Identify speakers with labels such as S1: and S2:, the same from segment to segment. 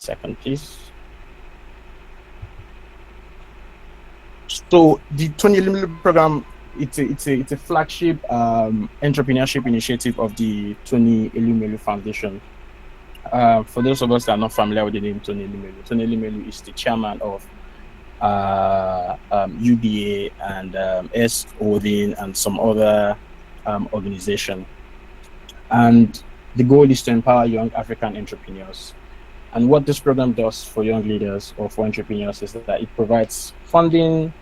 S1: Second, please. So the Tony Elumelu program, it's a flagship entrepreneurship initiative of the Tony Elumelu Foundation. For those of us that are not familiar with the name Tony Elumelu is the chairman of UBA and S Odin and some other organization. And the goal is to empower young African entrepreneurs. And what this program does for young leaders or for entrepreneurs is that it provides funding,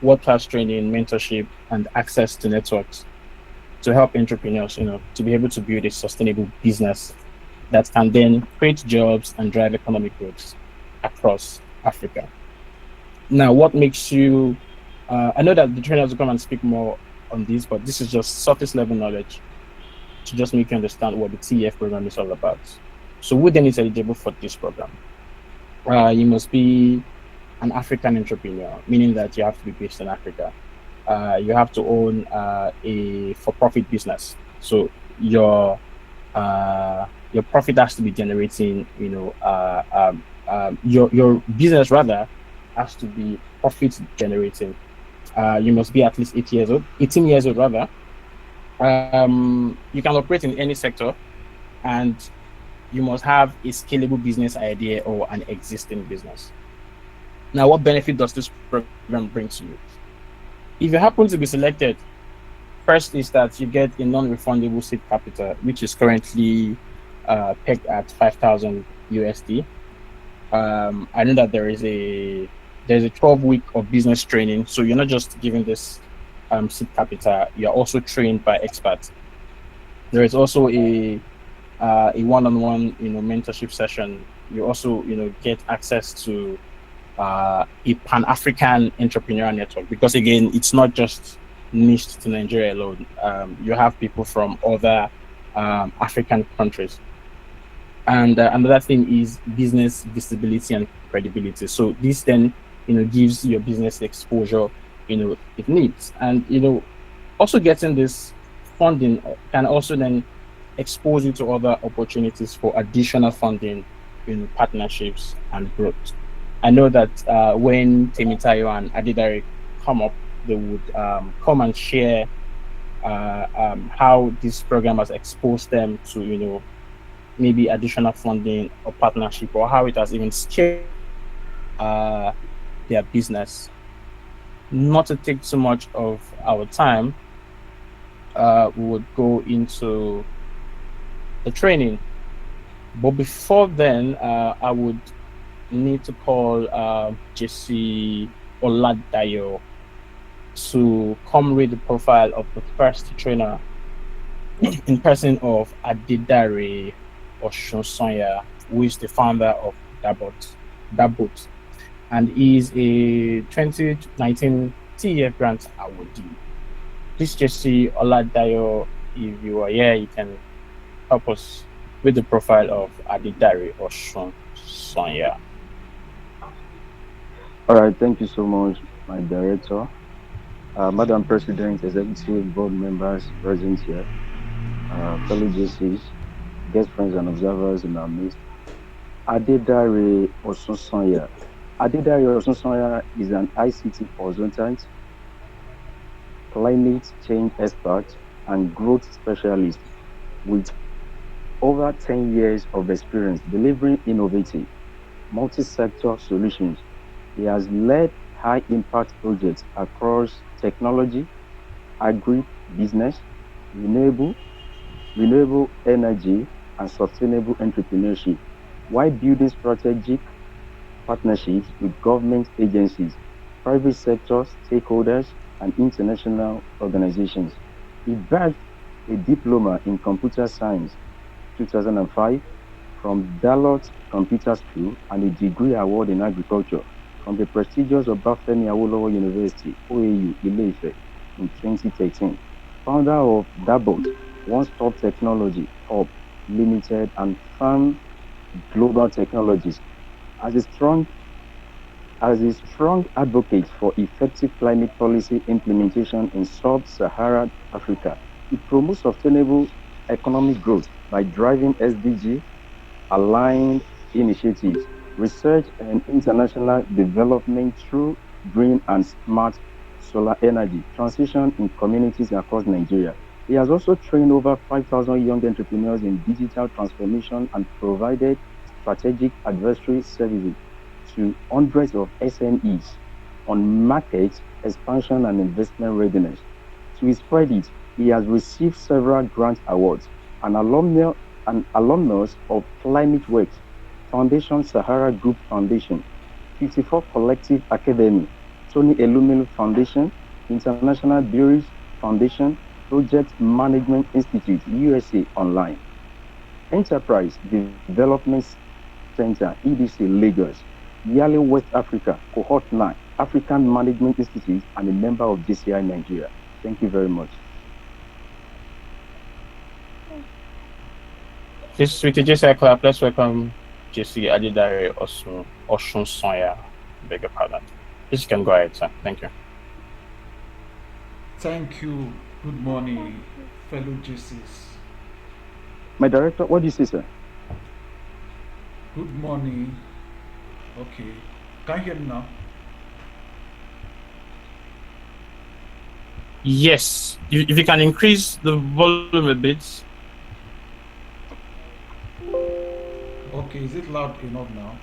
S1: world-class training, mentorship, and access to networks to help entrepreneurs, to be able to build a sustainable business that can then create jobs and drive economic growth across Africa. Now, what makes you, I know that the trainers will come and speak more on this, but this is just surface level knowledge to just make you understand what the TEF program is all about. So who then is eligible for this program? You must be an African entrepreneur, meaning that you have to be based in Africa. You have to own a for-profit business. So your profit has to be generating, your business rather has to be profit generating. You must be at least 18 years old rather. You can operate in any sector, and you must have a scalable business idea or an existing business. Now, what benefit does this program bring to you? If you happen to be selected, first is that you get a non-refundable seed capital, which is currently pegged at 5,000 USD. I know that there's a 12-week of business training, so you're not just given this seed capital, you're also trained by experts. There is also a one-on-one mentorship session. You also get access to a Pan-African entrepreneurial network, because again, it's not just niched to Nigeria alone. You have people from other African countries. And another thing is business visibility and credibility. So this then gives your business exposure it needs. And also getting this funding can also then expose you to other opportunities for additional funding, partnerships and growth. I know that when Temitayo and Adedare come up, they would come and share how this program has exposed them to maybe additional funding or partnership, or how it has even scaled their business. Not to take too much of our time, we would go into the training. But before then, I would need to call JCI Ibadan to come read the profile of the first trainer in person of Adedare Osunsanya, who is the founder of Dabot, and is a 2019 TEF grant awardee. Please JCI Ibadan, if you are here, you can help us with the profile of Adedare Osunsanya.
S2: All right, thank you so much, my director. Madam President, Executive Board members present here, fellow JCs, guest friends and observers in our midst. Adedare Osunsanya. Adedare Osunsanya is an ICT consultant, climate change expert, and growth specialist with over 10 years of experience delivering innovative, multi-sector solutions. He has led high-impact projects across technology, agri-business, renewable energy, and sustainable entrepreneurship, while building strategic partnerships with government agencies, private sector stakeholders, and international organizations. He bagged a diploma in computer science 2005 from Dalhousie Computer School and a degree award in agriculture from the prestigious Obafemi Awolowo University, OAU, Ile-Ife, in 2013. Founder of Dabot, One Stop Technology Hub Limited, and Farm Global Technologies. As a strong advocate for effective climate policy implementation in sub-Saharan Africa, it promotes sustainable economic growth by driving SDG aligned initiatives research and international development through green and smart solar energy transition in communities across Nigeria. He has also trained over 5,000 young entrepreneurs in digital transformation and provided strategic advisory services to hundreds of SMEs on market expansion and investment readiness. To his credit, he has received several grant awards, an alumnus of Climate Works, Foundation Sahara Group Foundation, 54 Collective Academy, Tony Elumelu Foundation, International Breweries Foundation, Project Management Institute, USA Online, Enterprise Development Center, EDC Lagos, Yale West Africa, Cohort 9, African Management Institute, and a member of JCI Nigeria. Thank you very much.
S1: This with the JCI Club, let's welcome JC Adedare Osunsanya. Beg your pardon. Please you can go ahead, sir. Thank you.
S3: Thank you. Good morning, fellow JCs.
S2: My director, what do you say, sir?
S3: Good morning. Okay. Can you hear me now?
S1: Yes, if you can increase the volume a bit.
S3: Okay, is it loud enough now?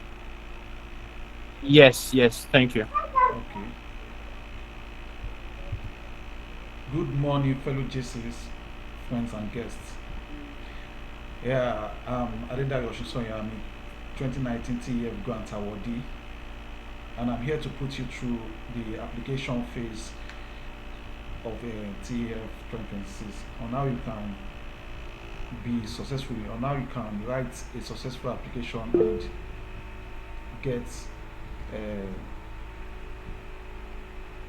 S1: Yes, thank you.
S3: Okay. Good morning, fellow JCs, friends and guests. Yeah, Adedare Osunsanya, 2019 TEF grant awardee, and I'm here to put you through the application phase of TEF 2026 on how you can be successful, on how you can write a successful application and get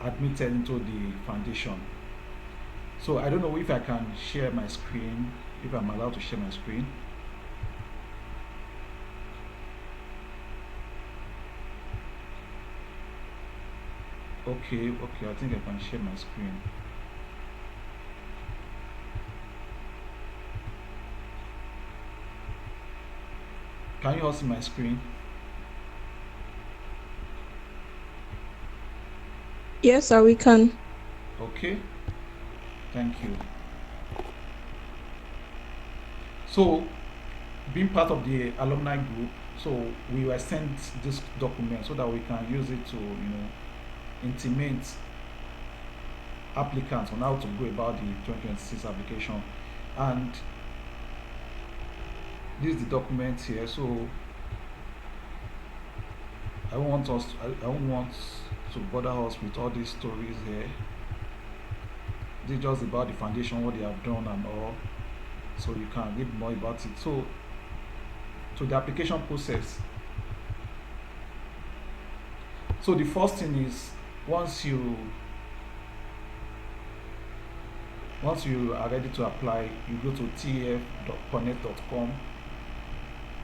S3: admitted into the foundation. So I don't know if I can share my screen, if I'm allowed to share my screen. Okay, I think I can share my screen. Can you all see my screen?
S4: Yes, sir, we can.
S3: Okay, thank you. So, being part of the alumni group, so we were sent this document so that we can use it to, intimate applicants on how to go about the 2026 application. And this is the document here. So I don't want to bother us with all these stories here. This is just about the foundation, what they have done and all, so you can read more about it. So the application process. So the first thing is, once you are ready to apply, you go to tef.connect.com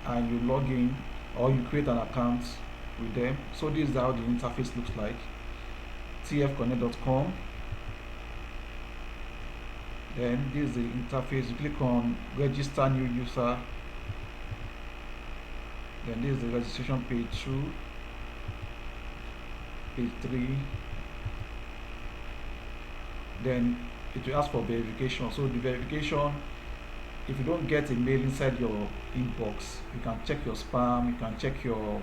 S3: and you log in, or you create an account with them. So this is how the interface looks like. tfconnect.com. Then this is the interface. You click on register new user. Then this is the registration page 2, page 3. Then it will ask for verification. So the verification, if you don't get a mail inside your inbox, you can check your spam, you can check your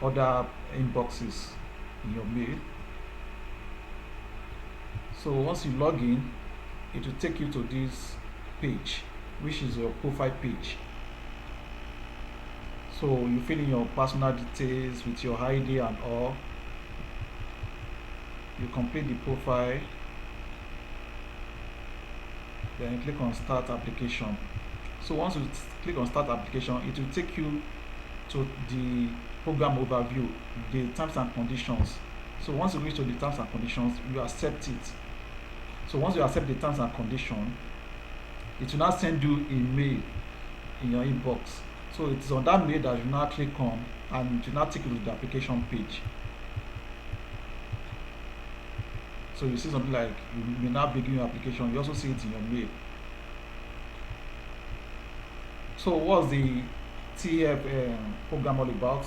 S3: other inboxes in your mail. So once you log in, it will take you to this page, which is your profile page. So you fill in your personal details with your ID and all. You complete the profile, then you click on start application. So once you click on start application, it will take you to the program overview, the terms and conditions. So once you reach to the terms and conditions, you accept it. So once you accept the terms and conditions, it will now send you a mail in your inbox. So it's on that mail that you now click on, and it will now take you to the application page. So you see something like you may now begin your application. You also see it in your mail. So what's the TEF program all about.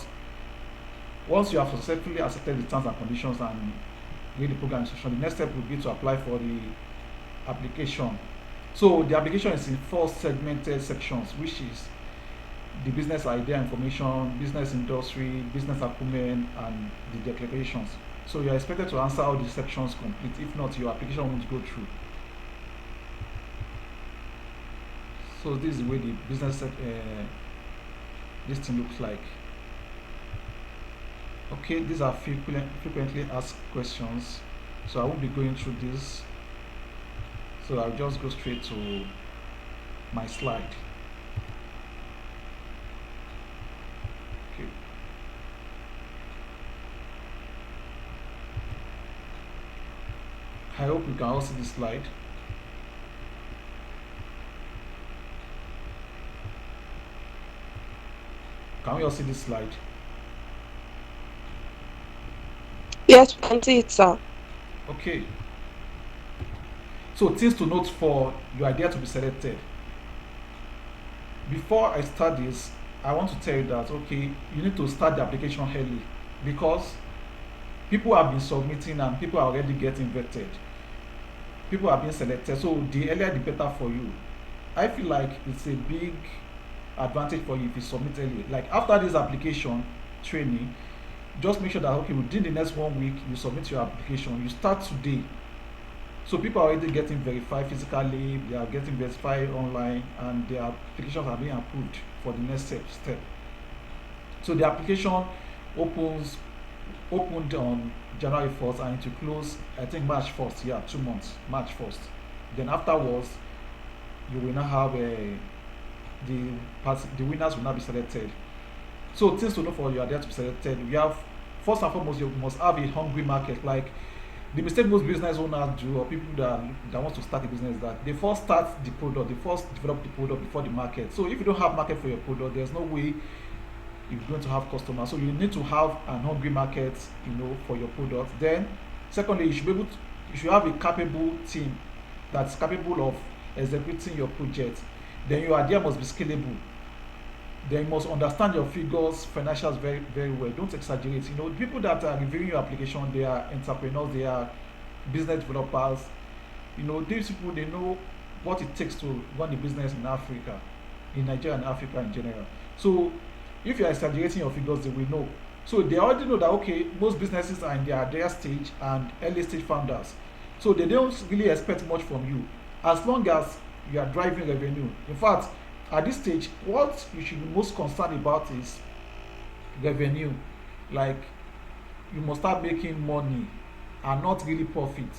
S3: Once you have successfully accepted the terms and conditions and read the program instruction, the next step will be to apply for the application. So the application is in four segmented sections, which is the business idea information, business industry, business acumen, and the declarations. So you are expected to answer all these sections complete. If not, your application won't go through. So this is the way the business this thing looks like. Okay, these are frequently asked questions. So I won't be going through this. So I'll just go straight to my slide. Okay. I hope you can all see this slide. Can we all see this slide?
S4: Yes, we can see it, sir.
S3: Okay. So things to note for your idea to be selected. Before I start this, I want to tell you that okay, you need to start the application early because people have been submitting and people are already getting vetted. People are being selected, so the earlier the better for you. I feel like it's a big advantage for you if you submit early. Like after this application training, just make sure that okay, within the next 1 week you submit your application. You start today. So people are already getting verified physically, they are getting verified online, and their applications are being approved for the next step. So the application opened on January 1st and it will close I think March 1st. Yeah, 2 months, March 1st. Then afterwards, you will now have the winners will now be selected. So things to know for your idea to be selected. We have first and foremost you must have a hungry market. Like the mistake most business owners do or people that want to start a business is that they first start the product, they first develop the product before the market. So if you don't have market for your product, there's no way you're going to have customers. So you need to have an hungry market, for your product. Then secondly, you should have a capable team that's capable of executing your project. Then your idea must be scalable. Then you must understand your figures, financials very, very well. Don't exaggerate. The people that are reviewing your application, they are entrepreneurs, they are business developers. These people, they know what it takes to run a business in Africa, in Nigeria and Africa in general. So if you are exaggerating your figures, they will know. So they already know that okay, most businesses are in their stage and early stage founders. So they don't really expect much from you as long as you are driving revenue. In fact, at this stage, what you should be most concerned about is revenue. Like you must start making money and not really profit.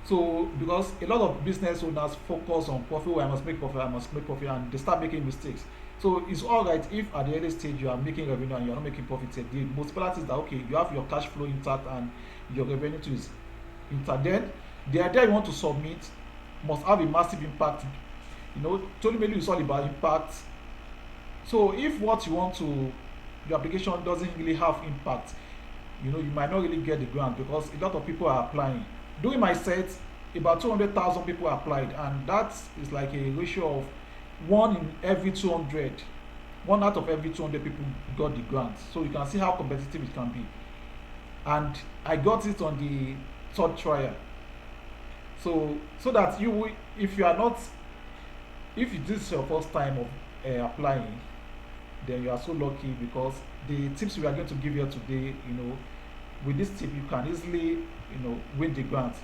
S3: So because a lot of business owners focus on profit, oh, I must make profit, and they start making mistakes. So it's all right if at the early stage you are making revenue and you are not making profit yet. The most important is that okay, you have your cash flow intact and your revenue too is intact. Then the idea you want to submit must have a massive impact. Elumelu is all about impact. So if what you want to your application doesn't really have impact, you might not really get the grant because a lot of people are applying. During my set, about 200,000 people applied, and that is like a ratio of 1 in every 200. 1 out of every 200 people got the grant. So you can see how competitive it can be. And I got it on the third trial. So that you will, if you are not, if this is your first time of applying, then you are so lucky because the tips we are going to give you today, with this tip you can easily, win the grant.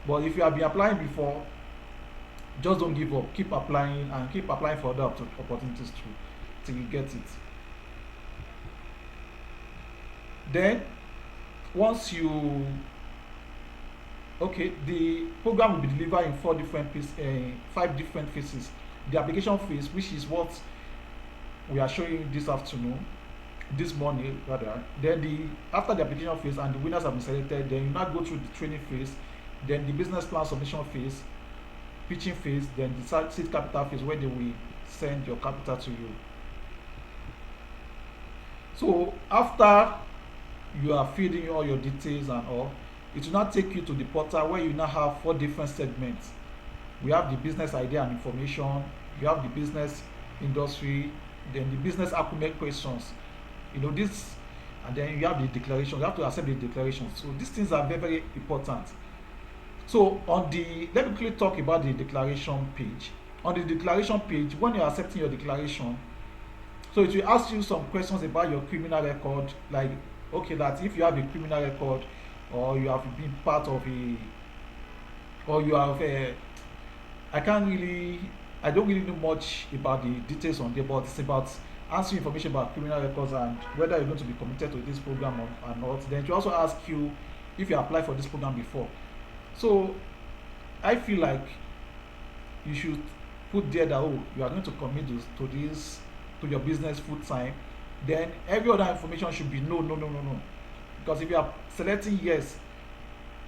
S3: But if you have been applying before, just don't give up. Keep applying and keep applying for other opportunities too, till you get it. Then, once you okay, the program will be delivered in 5 different phases. The application phase, which is what we are showing you this morning rather. Then after the application phase and the winners have been selected, then you now go through the training phase, then the business plan submission phase, pitching phase, then the seed capital phase where they will send your capital to you. So after you are feeding all your details and all, it will not take you to the portal where you now have 4 different segments. We have the business idea and information, you have the business industry, then the business acumen questions. This, and then you have the declaration. You have to accept the declaration. So these things are very, very important. So let me quickly talk about the declaration page. On the declaration page, when you're accepting your declaration, so it will ask you some questions about your criminal record, like, okay, that if you have a criminal record, or you have been part of a, or you have a, I can't really, I don't really know much about the details on there, but it's about asking information about criminal records and whether you're going to be committed to this program or not. Then it will also ask you if you applied for this program before. So I feel like you should put there that, oh, you are going to commit to this, to your business full time. Then every other information should be no, no, no, no, no. Because if you are selecting yes,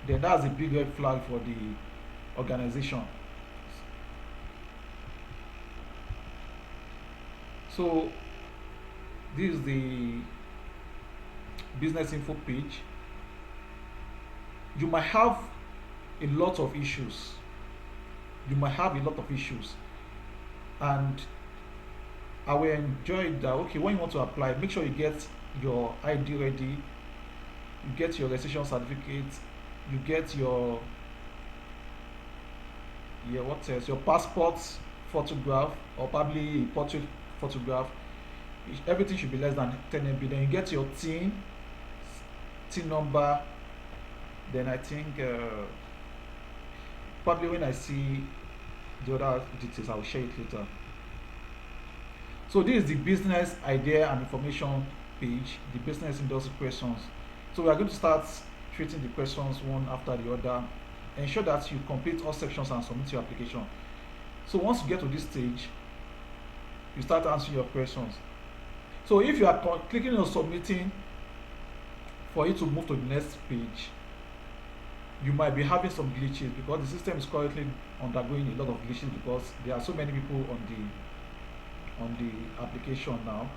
S3: then that's a big red flag for the organization. So this is the business info page. You might have a lot of issues. You might have a lot of issues. And I will enjoy that. Okay, when you want to apply, make sure you get your ID ready, you get your registration certificate, you get your what else? Your passport photograph, or probably a portrait photograph. Everything should be less than 10 MB. Then you get your TIN number. Then I think probably when I see the other details, I will share it later. So this is the business idea and information page, the business industry questions. So we are going to start treating the questions one after the other. Ensure that you complete all sections and submit your application. So once you get to this stage, you start answering your questions. So if you are clicking on submitting for you to move to the next page, you might be having some glitches because the system is currently undergoing a lot of glitches because there are so many people on the application now.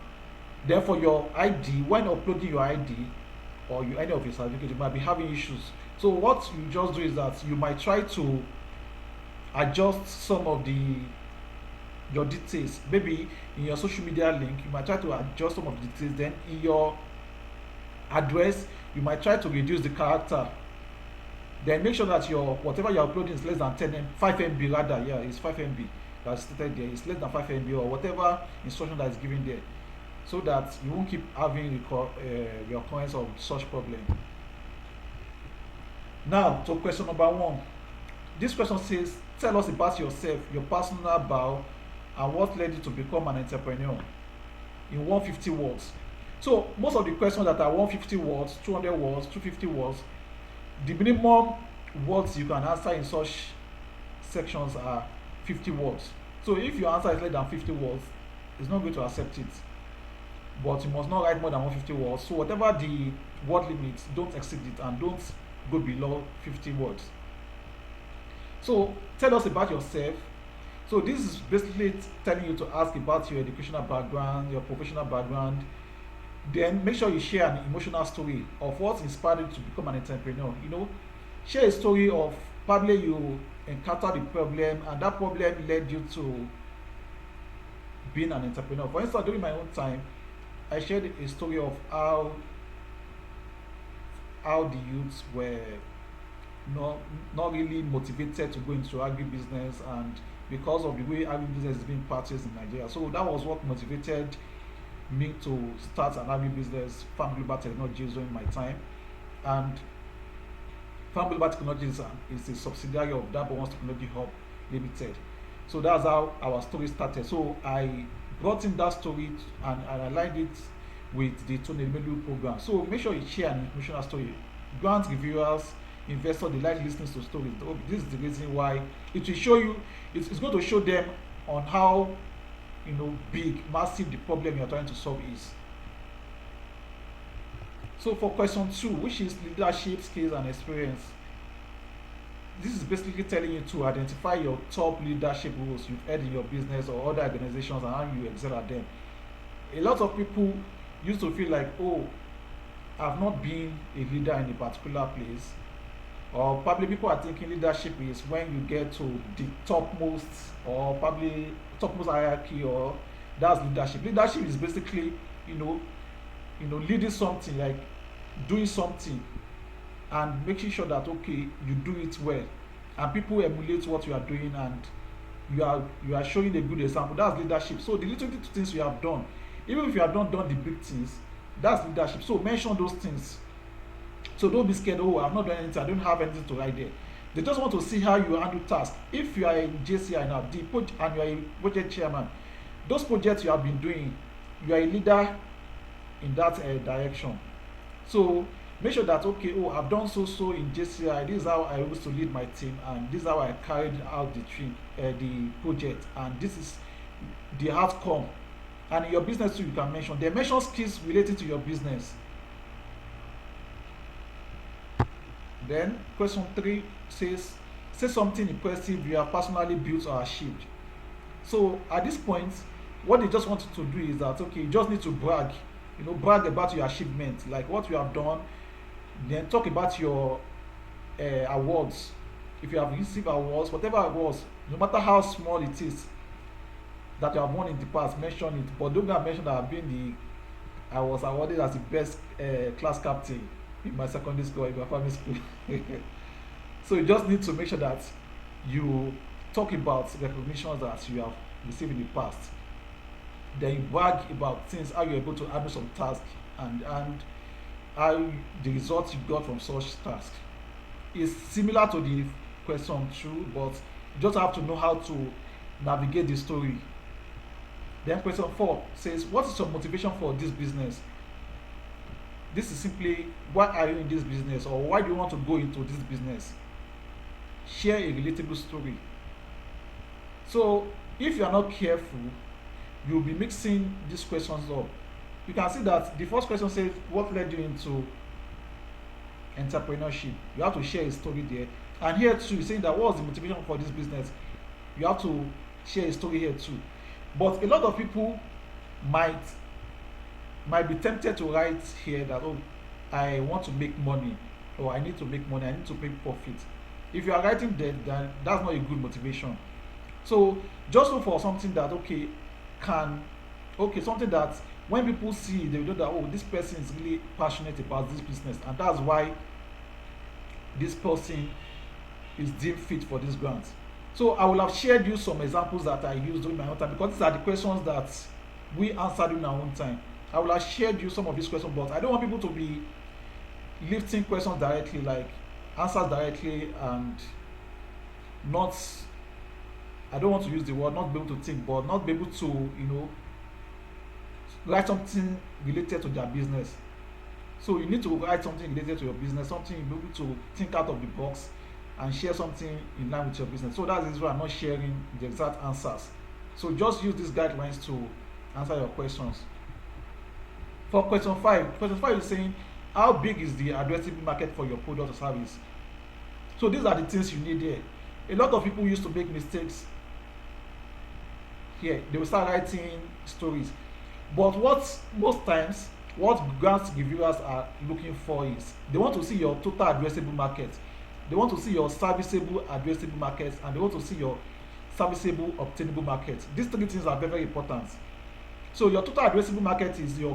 S3: Therefore, your ID, when uploading your ID or any of your certificates, you might be having issues. So what you just do is that you might try to adjust some of your details. Maybe in your social media link, you might try to adjust some of the details. Then in your address, you might try to reduce the character. Then make sure that your whatever you're uploading is less than 5 MB rather. Yeah, it's 5 MB that's stated there. It's less than 5 MB or whatever instruction that is given there, so that you won't keep having the occurrence of such problem. Now to question number 1. This question says, tell us about yourself, your personal bio, and what led you to become an entrepreneur in 150 words. So most of the questions that are 150 words, 200 words, 250 words, the minimum words you can answer in such sections are 50 words. So if your answer is less than 50 words, it's not going to accept it. But you must not write more than 150 words. So whatever the word limit, don't exceed it and don't go below 50 words. So tell us about yourself. So this is basically telling you to ask about your educational background, your professional background. Then make sure you share an emotional story of what inspired you to become an entrepreneur. Share a story of probably you encountered a problem and that problem led you to being an entrepreneur. For instance, during my own time, I shared a story of how the youths were not really motivated to go into agribusiness, and because of the way agribusiness is being practiced in Nigeria. So that was what motivated me to start an agribusiness, Farm Global Technologies, during my time. And Farm Global Technologies is a subsidiary of Dabon's Technology Hub Limited. So that's how our story started. So I brought in that story and I aligned it with the Elumelu program. So make sure you share an emotional story. Grant reviewers, investors, they like listening to stories. This is the reason why it will show you. It's going to show them on how big, massive the problem you're trying to solve is. So for question 2, which is leadership skills and experience, this is basically telling you to identify your top leadership roles you've had in your business or other organizations and how you excel at them. A lot of people used to feel like, oh, I've not been a leader in a particular place, or probably people are thinking leadership is when you get to the topmost or probably topmost hierarchy or That's leadership. Leadership is basically, you know, leading something, like doing something and making sure that okay, you do it well, and people emulate what you are doing, and you are showing a good example. That's leadership. So the little things you have done, even if you have not done the big things, that's leadership. So mention those things. So don't be scared. Oh, I've not done anything. I don't have anything to write there. They just want to see how you handle tasks. If you are a JCI now, and you are a project chairman, those projects you have been doing, you are a leader in that direction. So make sure that okay, oh, I've done so in JCI. This is how I used to lead my team, and this is how I carried out the project, and this is the outcome. And in your business too, you can mention. They mention skills related to your business. Then question 3 says, say something impressive you have personally built or achieved. So at this point, what they just want you to do is that okay, you just need to brag, brag about your achievement, like what you have done. Then talk about your awards. If you have received awards, whatever awards, no matter how small it is that you have won in the past, mention it. But don't go and mention that I was awarded as the best class captain in my secondary school or in my primary school. So you just need to make sure that you talk about recognitions that you have received in the past. Then you brag about things, how you're able to handle some tasks, and how the results you got from such tasks. Is similar to the question 2, but you just have to know how to navigate the story. Then question 4 says, what is your motivation for this business? This is simply, why are you in this business, or why do you want to go into this business? Share a relatable story. So if you are not careful, you'll be mixing these questions up. You can see that the first question says, what led you into entrepreneurship? You have to share a story there. And here too, saying that what was the motivation for this business? You have to share a story here too. But a lot of people might be tempted to write here that, oh, I want to make money, or I need to make money, I need to make profit. If you are writing that, then that's not a good motivation. So just look for something that something that when people see, they know that, oh, this person is really passionate about this business, and that's why this person is deemed fit for this grant. So I will have shared you some examples that I used during my own time, because these are the questions that we answered in our own time. I will have shared you some of these questions, but I don't want people to be lifting questions directly, like answers directly, and not, I don't want to use the word not be able to think, but not be able to, write something related to their business. So you need to write something related to your business, something you'll be able to think out of the box and share something in line with your business. So that is why I'm not sharing the exact answers. So just use these guidelines to answer your questions. For question 5 is saying, how big is the addressable market for your product or service? So these are the things you need here. A lot of people used to make mistakes here. They will start writing stories. But most times, what grant reviewers are looking for is, they want to see your total addressable market, they want to see your serviceable addressable market, and they want to see your serviceable obtainable market. These 3 things are very, very important. So your total addressable market is the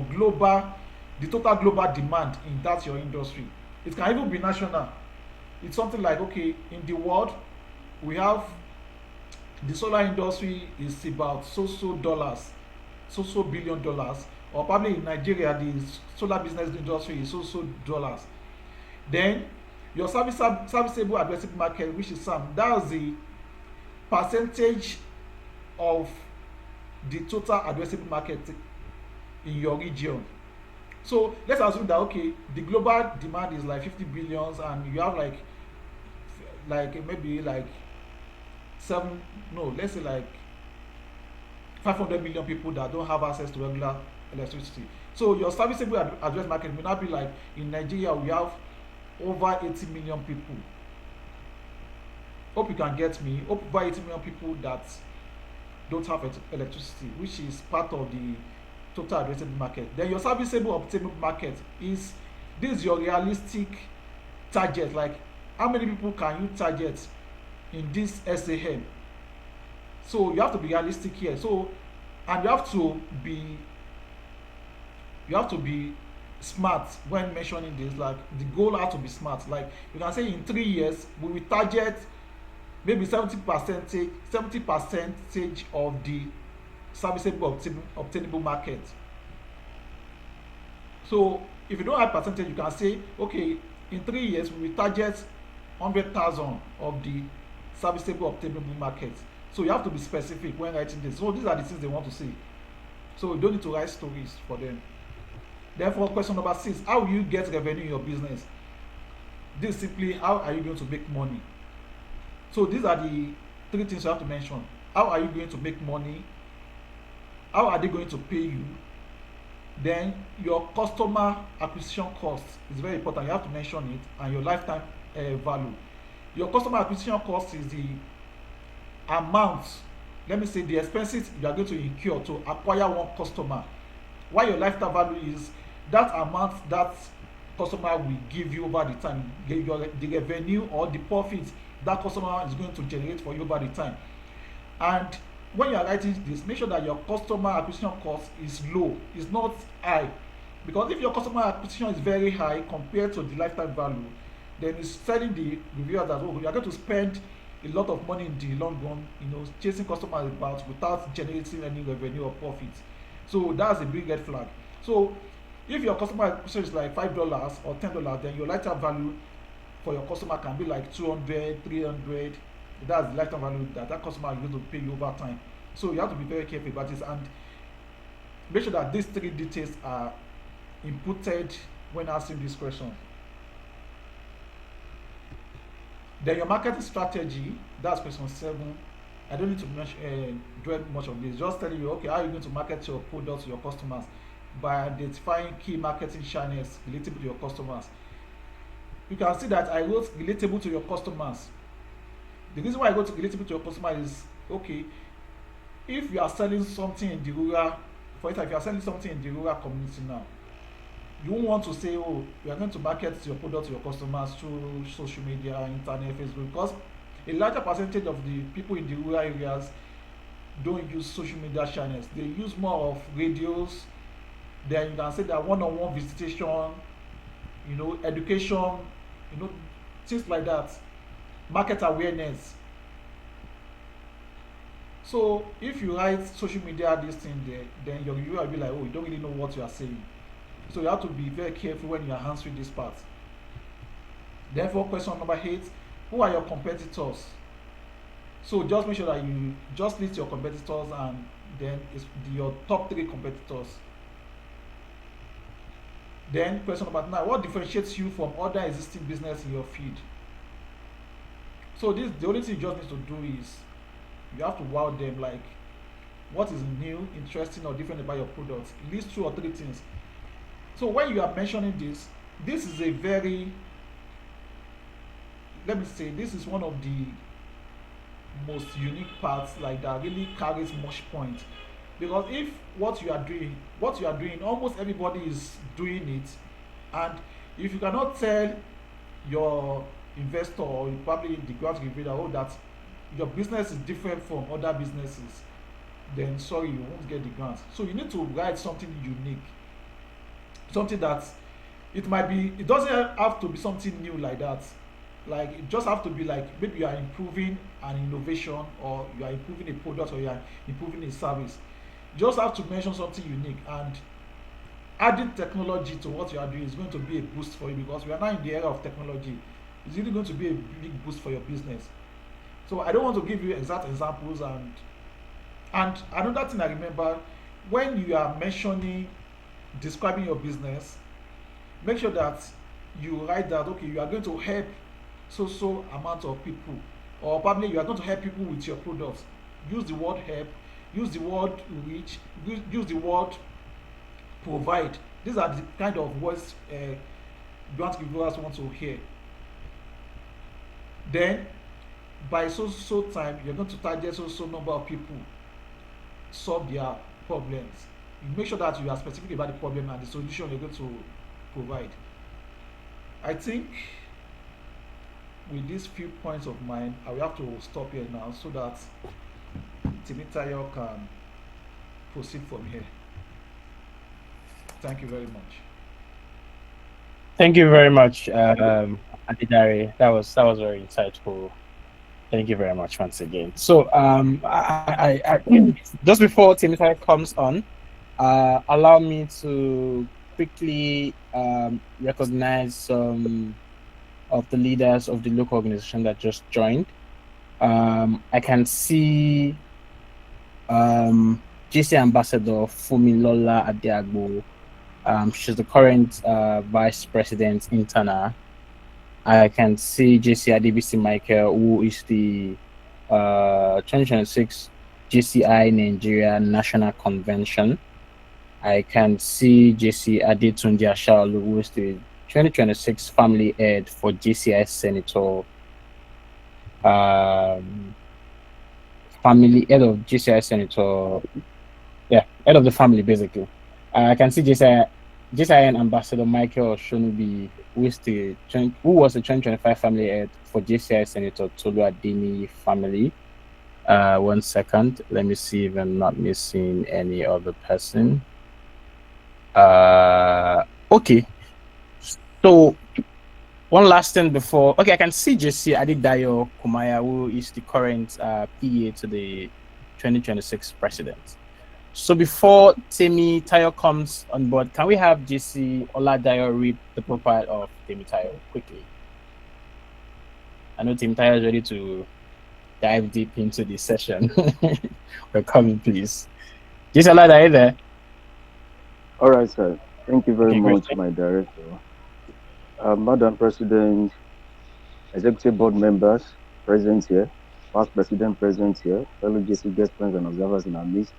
S3: total global demand in that your industry. It can even be national. It's something like, okay, in the world, we have the solar industry is about so billion dollars, or probably in Nigeria the solar business industry is so dollars. Then your serviceable addressable market, which is that's the percentage of the total addressable market in your region. So let's assume that okay, the global demand is like 50 billions, and you have like maybe like let's say like 500 million people that don't have access to regular electricity. So your serviceable address market may not be like, in Nigeria we have over 80 million people. Hope you can get me. Over 80 million people that don't have electricity, which is part of the total addressable market. Then your serviceable obtainable market is your realistic target. Like, how many people can you target in this SAM? So you have to be realistic here. So And you have to be smart when mentioning this. Like the goal has to be smart. Like you can say in 3 years we will target maybe 70% of the serviceable obtainable market. So if you don't have percentage, you can say, okay, in 3 years we will target 100,000 of the serviceable obtainable market. So you have to be specific when writing this. So these are the things they want to see. So you don't need to write stories for them. Therefore, question number 6: how will you get revenue in your business? This simply, how are you going to make money? So these are the three things you have to mention. How are you going to make money? How are they going to pay you? Then your customer acquisition cost is very important. You have to mention it, and your lifetime value. Your customer acquisition cost is the amount, let me say, the expenses you are going to incur to acquire one customer, while your lifetime value is that amount that customer will give you over the time, the revenue or the profit that customer is going to generate for you over the time. And when you are writing this, make sure that your customer acquisition cost is low, is not high. Because if your customer acquisition is very high compared to the lifetime value, then it's telling the reviewers that, oh, you are going to spend a lot of money in the long run, chasing customers about without generating any revenue or profit. So that's a big red flag. So if your customer acquisition is like $5 or $10, then your lifetime value for your customer can be like 200, 300. That's the lifetime value that customer is going to pay you over time. So you have to be very careful about this and make sure that these three details are inputted when asking this question. Then your marketing strategy, that's question 7. I don't need to dwell much on this. Just telling you, okay, how are you going to market your products to your customers by identifying key marketing channels relatable to your customers. You can see that I wrote relatable to your customers. The reason why I go to relatable to your customer is, okay, if you are selling something in the rural, for instance, if you are selling something in the rural community now, you won't want to say, oh, you are going to market your product to your customers through social media, internet, Facebook, because a larger percentage of the people in the rural areas don't use social media channels. They use more of radios. Then you can say that one-on-one visitation, education, things like that, market awareness. So if you write social media this thing there, then your reviewer will be like, oh, you don't really know what you are saying. So you have to be very careful when you are answering this part. Therefore, question number 8: who are your competitors? So just make sure that you just list your competitors and then it's your top 3 competitors. Then question number 9: what differentiates you from other existing business in your field? So this, the only thing you just need to do is you have to wow them, like what is new, interesting or different about your products. List 2 or 3 things. So when you are mentioning this is a very, let me say, this is one of the most unique parts, like that really carries much point. Because if what you are doing, almost everybody is doing it, and if you cannot tell your investor or probably the grant giver, oh, that your business is different from other businesses, then sorry, you won't get the grant. So you need to write something unique, something that it doesn't have to be something new like that. Like it just have to be like maybe you are improving an innovation, or you are improving a product, or you are improving a service. You just have to mention something unique, and adding technology to what you are doing is going to be a boost for you, because we are now in the era of technology. It's really going to be a big boost for your business. So I don't want to give you exact examples. And another thing I remember, when you are mentioning, describing your business, make sure that you write that, okay, you are going to help so amount of people, or probably you are going to help people with your products. Use the word help, use the word reach, use the word provide. These are the kind of words grant givers want to hear. Then by so time you're going to target so number of people, solve their problems. You make sure that you are specific about the problem and the solution you're going to provide. I think with these few points of mine, I will have to stop here now so that Temitayo can proceed from here. Thank you very much.
S1: Thank you very much, Adedare. That was very insightful. Thank you very much once again. So, just before Temitayo comes on, allow me to quickly recognize some of the leaders of the local organization that just joined. I can see JCI Ambassador Fumilola Adeagbo. She's the current Vice President Internal. I can see JCI DBC Michael, who is the 2026 JCI Nigeria National Convention. I can see JC Adetunde Ashaolu, who is the 2026 Family Head for JCI Senator. Family Head of JCI Senator. Yeah, Head of the family, basically. I can see JCI Ambassador Michael Oshonubi, who was the 2025 Family Head for JCI Senator Tolu Adini family. 1 second. Let me see if I'm not missing any other person. Okay. So one last thing before. Okay, I can see JC Adedare Kumaya, who is the current PA to the 2026 president. So before Temitayo comes on board, can we have JC Oladayo read the profile of Temitayo quickly? I know Temitayo is ready to dive deep into this session. We're coming, please. JC Oladayo there?
S2: All right, sir. Thank you very
S1: Okay,
S2: much,
S1: great.
S2: my director. Madam President, Executive Board members present here, past President present here, fellow JC guest friends and observers in our midst.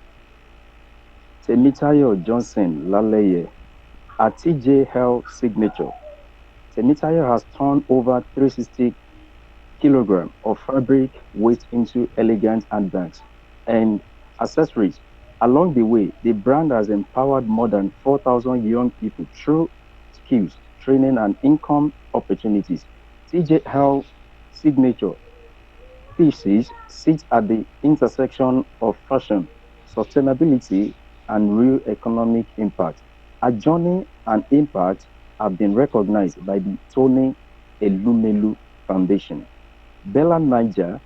S2: Temitayo Johnson-Laleye, a TJL signature. Temitayo has turned over 360 kilograms of fabric waste into elegant handbags and accessories. Along the way, the brand has empowered more than 4,000 young people through skills, training, and income opportunities. TJL signature thesis sits at the intersection of fashion, sustainability, and real economic impact. Our journey and impact have been recognized by the Tony Elumelu Foundation. Bella Niger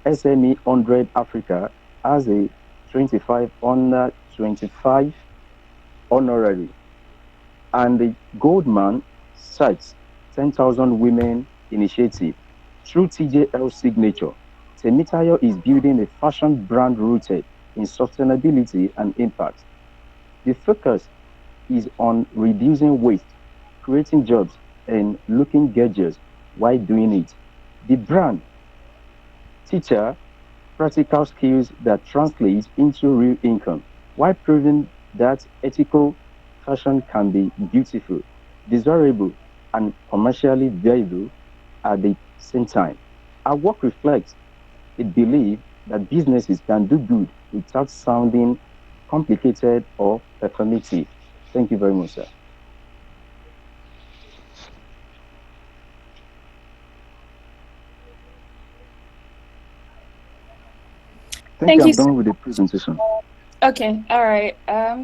S2: SME 100 Africa has a 25 under 25 honorary, and the Goldman Sachs 10,000 Women Initiative. Through TJL signature, Temitayo is building a fashion brand rooted in sustainability and impact. The focus is on reducing waste, creating jobs, and looking gorgeous while doing it. The brand teacher practical skills that translate into real income while proving that ethical fashion can be beautiful, desirable, and commercially viable at the same time. Our work reflects a belief that businesses can do good without sounding complicated or performative. Thank you very much, sir.
S4: Thank
S2: I'm
S4: you.
S2: done with the presentation.
S4: Okay, all right.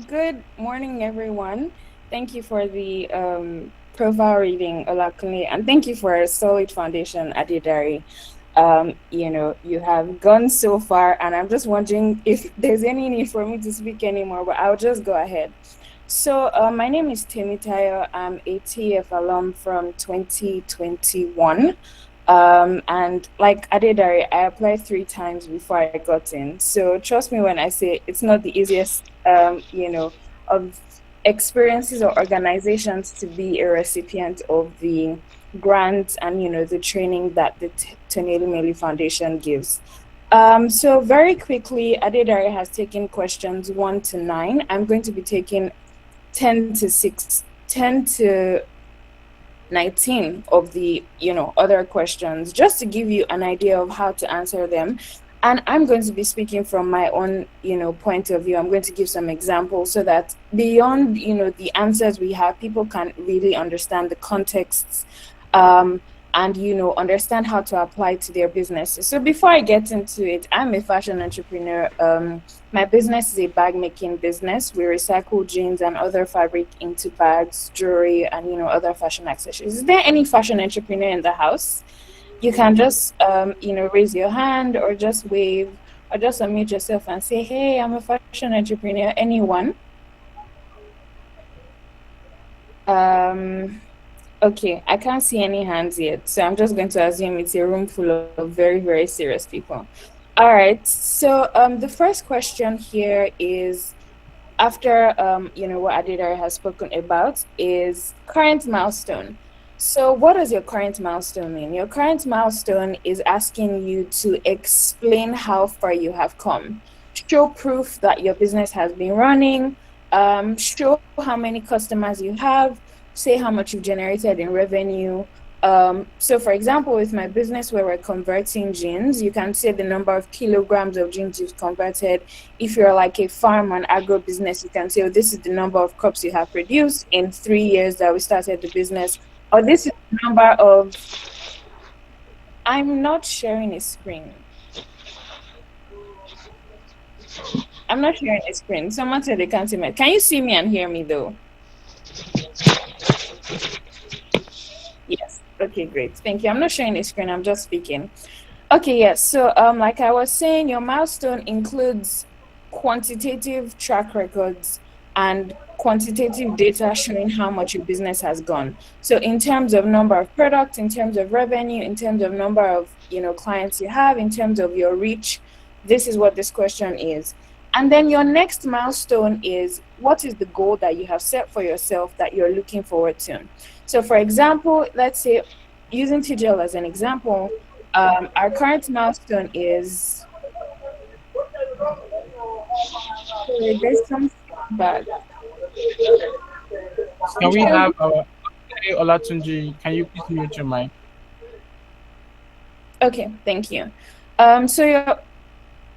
S4: Good morning, everyone. Thank you for the profile reading, Olakunle, and thank you for a solid foundation, Adedare. You have gone so far, and I'm just wondering if there's any need for me to speak anymore, but I'll just go ahead. So, my name is Temitayo. I'm a TEF alum from 2021. And like Adedare, I applied 3 times before I got in. So trust me when I say it's not the easiest, of experiences or organizations to be a recipient of the grants and, the training that the Tony Elumelu Foundation gives. So very quickly, Adedare has taken questions 1 to 9. I'm going to be taking 10 to 19 of the other questions, just to give you an idea of how to answer them. And I'm going to be speaking from my own point of view. I'm going to give some examples so that beyond the answers we have, people can really understand the contexts and understand how to apply to their businesses. So before I get into it, I'm a fashion entrepreneur. My business is a bag making business. We recycle jeans and other fabric into bags, jewelry, and other fashion accessories. Is there any fashion entrepreneur in the house? You can just raise your hand, or just wave, or just unmute yourself and say, hey, I'm a fashion entrepreneur. Anyone? Okay, I can't see any hands yet, so I'm just going to assume it's a room full of very, very serious people. All right, so the first question here is, after what Adedare has spoken about, is current milestone. So what does your current milestone mean? Your current milestone is asking you to explain how far you have come, show proof that your business has been running, show how many customers you have, say how much you've generated in revenue. So for example, with my business where we're converting jeans, you can say the number of kilograms of jeans you've converted. If you're like a farm and agro business, you can say, oh, this is the number of crops you have produced in 3 years that we started the business, or this is the number of... I'm not sharing a screen. I'm not sharing a screen. Someone said they can't see me. Can you see me and hear me though? Yes. Okay, great. Thank you. I'm not sharing a screen. I'm just speaking. Okay, yes. So, like I was saying, your milestone includes quantitative track records and quantitative data showing how much your business has gone. So, in terms of number of products, in terms of revenue, in terms of number of clients you have, in terms of your reach, this is what this question is. And then your next milestone is, what is the goal that you have set for yourself that you're looking forward to? So, for example, let's say, using TGL as an example, our current milestone is... there's some feedback.
S1: Can we have our Olatunji? Can you please mute your mic?
S4: Okay, thank you. So your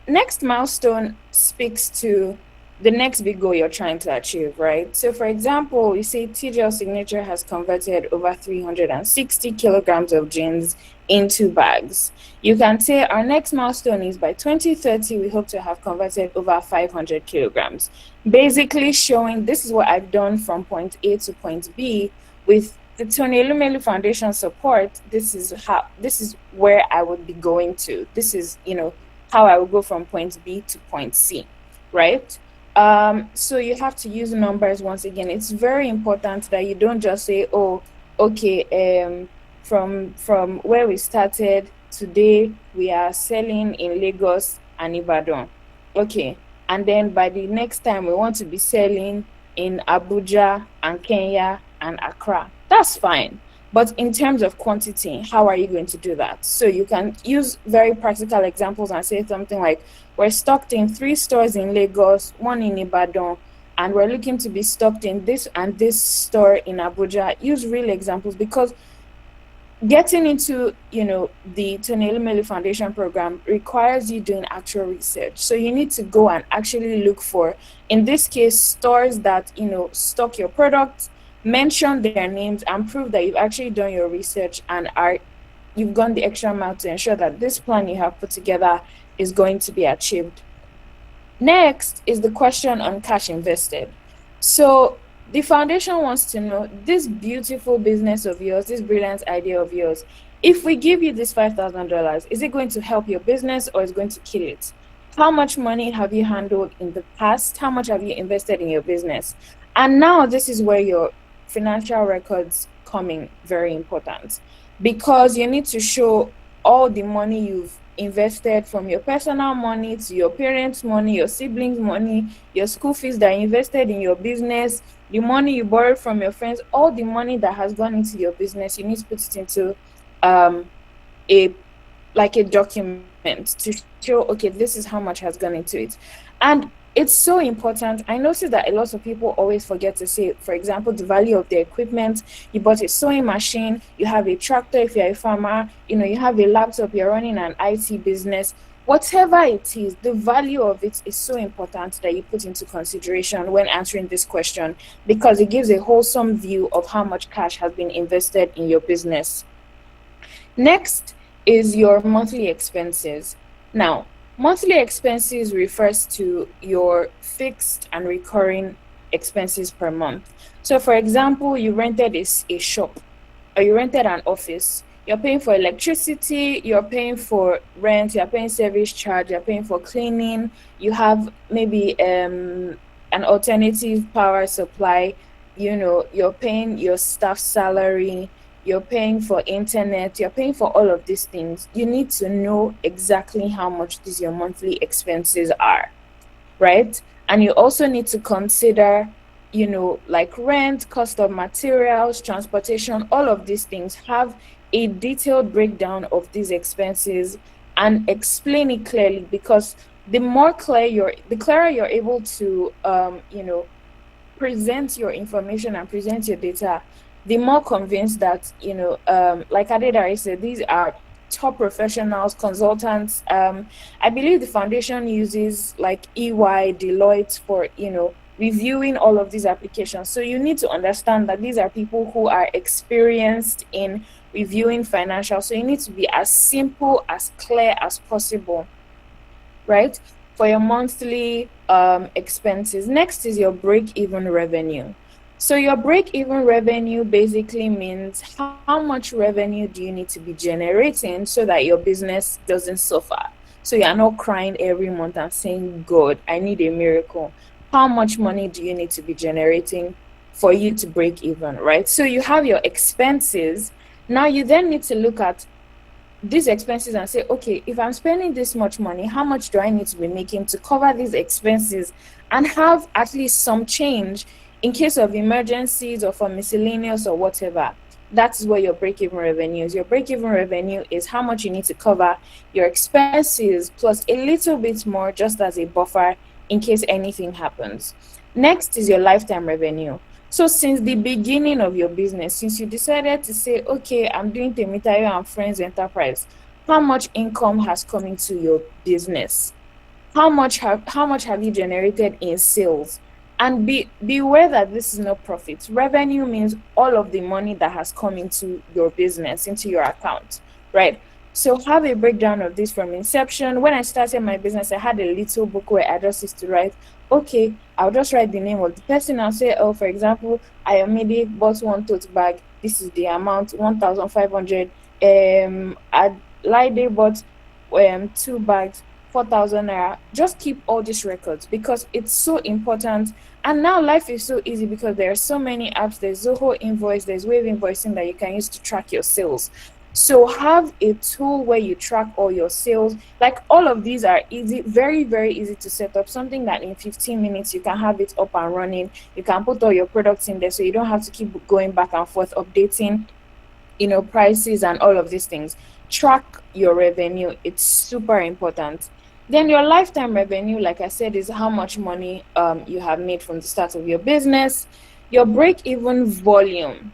S4: next milestone speaks to the next big goal you're trying to achieve, right? So for example, you say TGL Signature has converted over 360 kilograms of jeans into bags. You can say our next milestone is by 2030, we hope to have converted over 500 kilograms. Basically showing, this is what I've done from point A to point B with the Elumelu Foundation support. This is where I would be going to. This is, how I will go from point B to point C, right? So you have to use numbers once again. It's very important that you don't just say, oh, okay, from where we started, today we are selling in Lagos and Ibadan. Okay, and then by the next time we want to be selling in Abuja and Kenya and Accra. That's fine. But in terms of quantity, how are you going to do that? So you can use very practical examples and say something like, we're stocked in 3 stores in Lagos, 1 in Ibadan, and we're looking to be stocked in this and this store in Abuja. Use real examples, because getting into, the Elumelu Foundation program requires you doing actual research. So you need to go and actually look for, in this case, stores that, stock your products, mention their names, and prove that you've actually done your research and you've gone the extra mile to ensure that this plan you have put together is going to be achieved. Next is the question on cash invested. So the foundation wants to know, this beautiful business of yours, this brilliant idea of yours, if we give you this $5,000, is it going to help your business or is it going to kill it? How much money have you handled in the past? How much have you invested in your business? And now this is where your financial records coming very important, because you need to show all the money you've invested, from your personal money to your parents' money, your siblings' money, your school fees that you invested in your business, the money you borrowed from your friends, all the money that has gone into your business. You need to put it into a document to show, okay, this is how much has gone into it. And it's so important. I noticed that a lot of people always forget to say, for example, the value of their equipment. You bought a sewing machine, you have a tractor if you're a farmer, you have a laptop, you're running an IT business. Whatever it is, the value of it is so important that you put into consideration when answering this question, because it gives a wholesome view of how much cash has been invested in your business. Next is your monthly expenses. Now, monthly expenses refers to your fixed and recurring expenses per month. So, for example, you rented a shop or you rented an office. You're paying for electricity, you're paying for rent, you're paying service charge, you're paying for cleaning, you have maybe an alternative power supply, you're paying your staff salary, you're paying for internet, you're paying for all of these things. You need to know exactly how much these your monthly expenses are, right? And you also need to consider, like rent, cost of materials, transportation, all of these things. Have a detailed breakdown of these expenses and explain it clearly, because the clearer you're able to present your information and present your data, the more convinced that, like Adedare said, these are top professionals, consultants. I believe the foundation uses like EY, Deloitte for, reviewing all of these applications. So you need to understand that these are people who are experienced in reviewing financials. So you need to be as simple, as clear as possible, right? For your monthly expenses. Next is your break-even revenue. So your break-even revenue basically means how much revenue do you need to be generating so that your business doesn't suffer. So you're not crying every month and saying, God, I need a miracle. How much money do you need to be generating for you to break even, right? So you have your expenses. Now you then need to look at these expenses and say, okay, if I'm spending this much money, how much do I need to be making to cover these expenses and have at least some change in case of emergencies or for miscellaneous or whatever? That's where your break-even revenue is. Your break-even revenue is how much you need to cover your expenses plus a little bit more just as a buffer in case anything happens. Next is your lifetime revenue. So since the beginning of your business, since you decided to say, okay, I'm doing Temitayo and Friends Enterprise, how much income has come into your business? How much have you generated in sales? And beware that this is not profit. Revenue means all of the money that has come into your business, into your account, right? So have a breakdown of this from inception. When I started my business, I had a little book where I just used to write, okay, I'll just write the name of the person. I'll say, oh, for example, Ayomide bought one tote bag. This is the amount, 1,500. Adelaide bought 2 bags, 4,000 naira. Just keep all these records because it's so important. And now life is so easy because there are so many apps. There's Zoho Invoice, there's Wave Invoicing that you can use to track your sales. So have a tool where you track all your sales. Like all of these are easy, very, very easy to set up. Something that in 15 minutes you can have it up and running. You can put all your products in there so you don't have to keep going back and forth, updating, prices and all of these things. Track your revenue. It's super important. Then your lifetime revenue, like I said, is how much money you have made from the start of your business. Your break-even volume.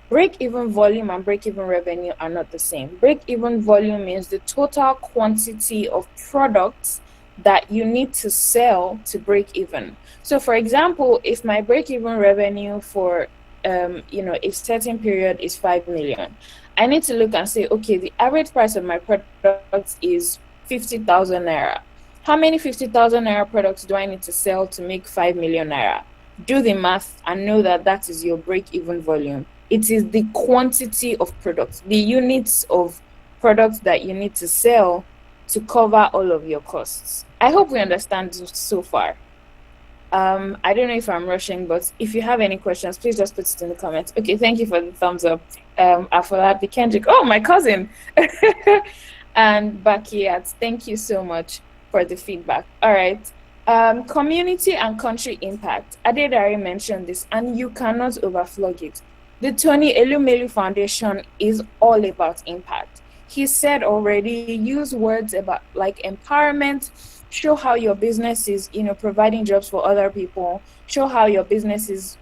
S4: Break-even volume and break-even revenue are not the same. Break-even volume means the total quantity of products that you need to sell to break even. So for example, if my break-even revenue for a certain period is 5 million, I need to look and say, okay, the average price of my products is 50,000 naira. How many 50,000 naira products do I need to sell to make 5 million naira? Do the math and know that that is your break-even volume. It is the quantity of products, the units of products that you need to sell to cover all of your costs. I hope we understand so far. I don't know if I'm rushing, but if you have any questions, please just put it in the comments. Okay, thank you for the thumbs up. Afolabi Kendrick, oh, my cousin. And Bakiyat, thank you so much for the feedback. All right. Community and country impact. Adedare mentioned this, and you cannot overflog it. The Tony Elumelu Foundation is all about impact. He said already, use words about like empowerment, show how your business is, providing jobs for other people, show how your business is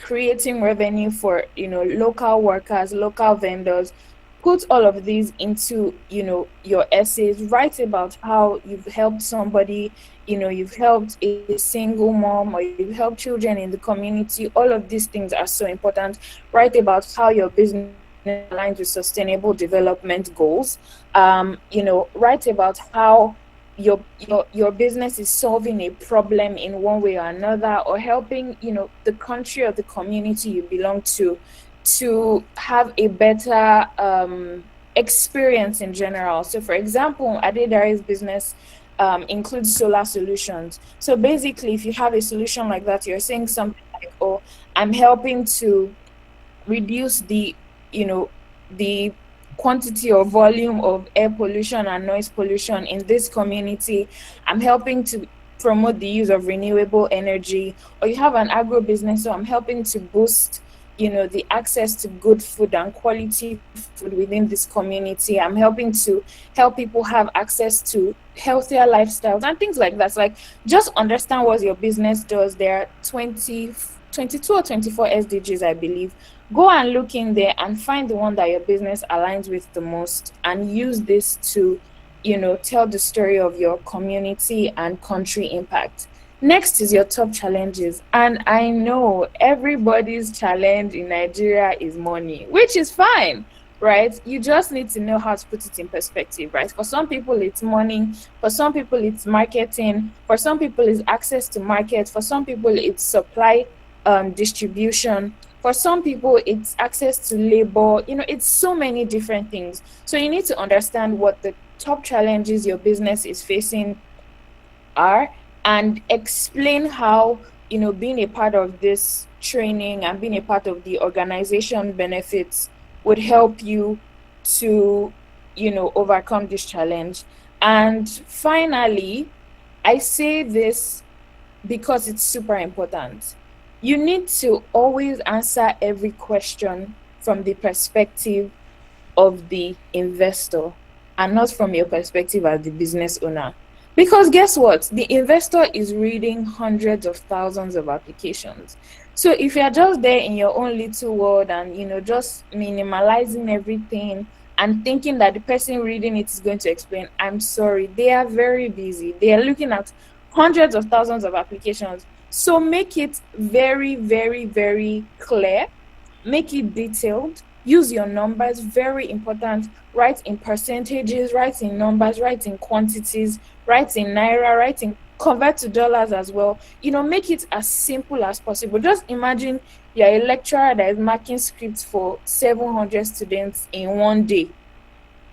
S4: creating revenue for, local workers, local vendors. Put all of these into, your essays. Write about how you've helped somebody, you've helped a single mom or you've helped children in the community. All of these things are so important. Write about how your business aligned with sustainable development goals. Write about how your business is solving a problem in one way or another, or helping the country or the community you belong to have a better experience in general. So for example, Adedare's business includes solar solutions. So basically, if you have a solution like that, you're saying something like, oh, I'm helping to reduce the quantity or volume of air pollution and noise pollution in this community. I'm helping to promote the use of renewable energy. Or you have an agro business, so I'm helping to boost the access to good food and quality food within this community. I'm helping to help people have access to healthier lifestyles and things like that. So, like, just understand what your business does. There are 22 or 24 SDGs, I believe. Go and look in there and find the one that your business aligns with the most, and use this to tell the story of your community and country impact. Next is your top challenges. And I know everybody's challenge in Nigeria is money, which is fine, right? You just need to know how to put it in perspective, right? For some people, it's money. For some people, it's marketing. For some people, it's access to market. For some people, it's supply distribution. For some people, it's access to labor. It's so many different things. So you need to understand what the top challenges your business is facing are, and explain how being a part of this training and being a part of the organization benefits would help you to overcome this challenge. And finally, I say this because it's super important. You need to always answer every question from the perspective of the investor and not from your perspective as the business owner. Because guess what? The investor is reading hundreds of thousands of applications. So if you're just there in your own little world and just minimalizing everything and thinking that the person reading it is going to explain, I'm sorry, they are very busy. They are looking at hundreds of thousands of applications. So make it very, very, very clear. Make it detailed. Use your numbers, very important. Write in percentages, write in numbers, write in quantities, write in naira, write in convert to dollars as well. Make it as simple as possible. Just imagine you're a lecturer that is marking scripts for 700 students in one day.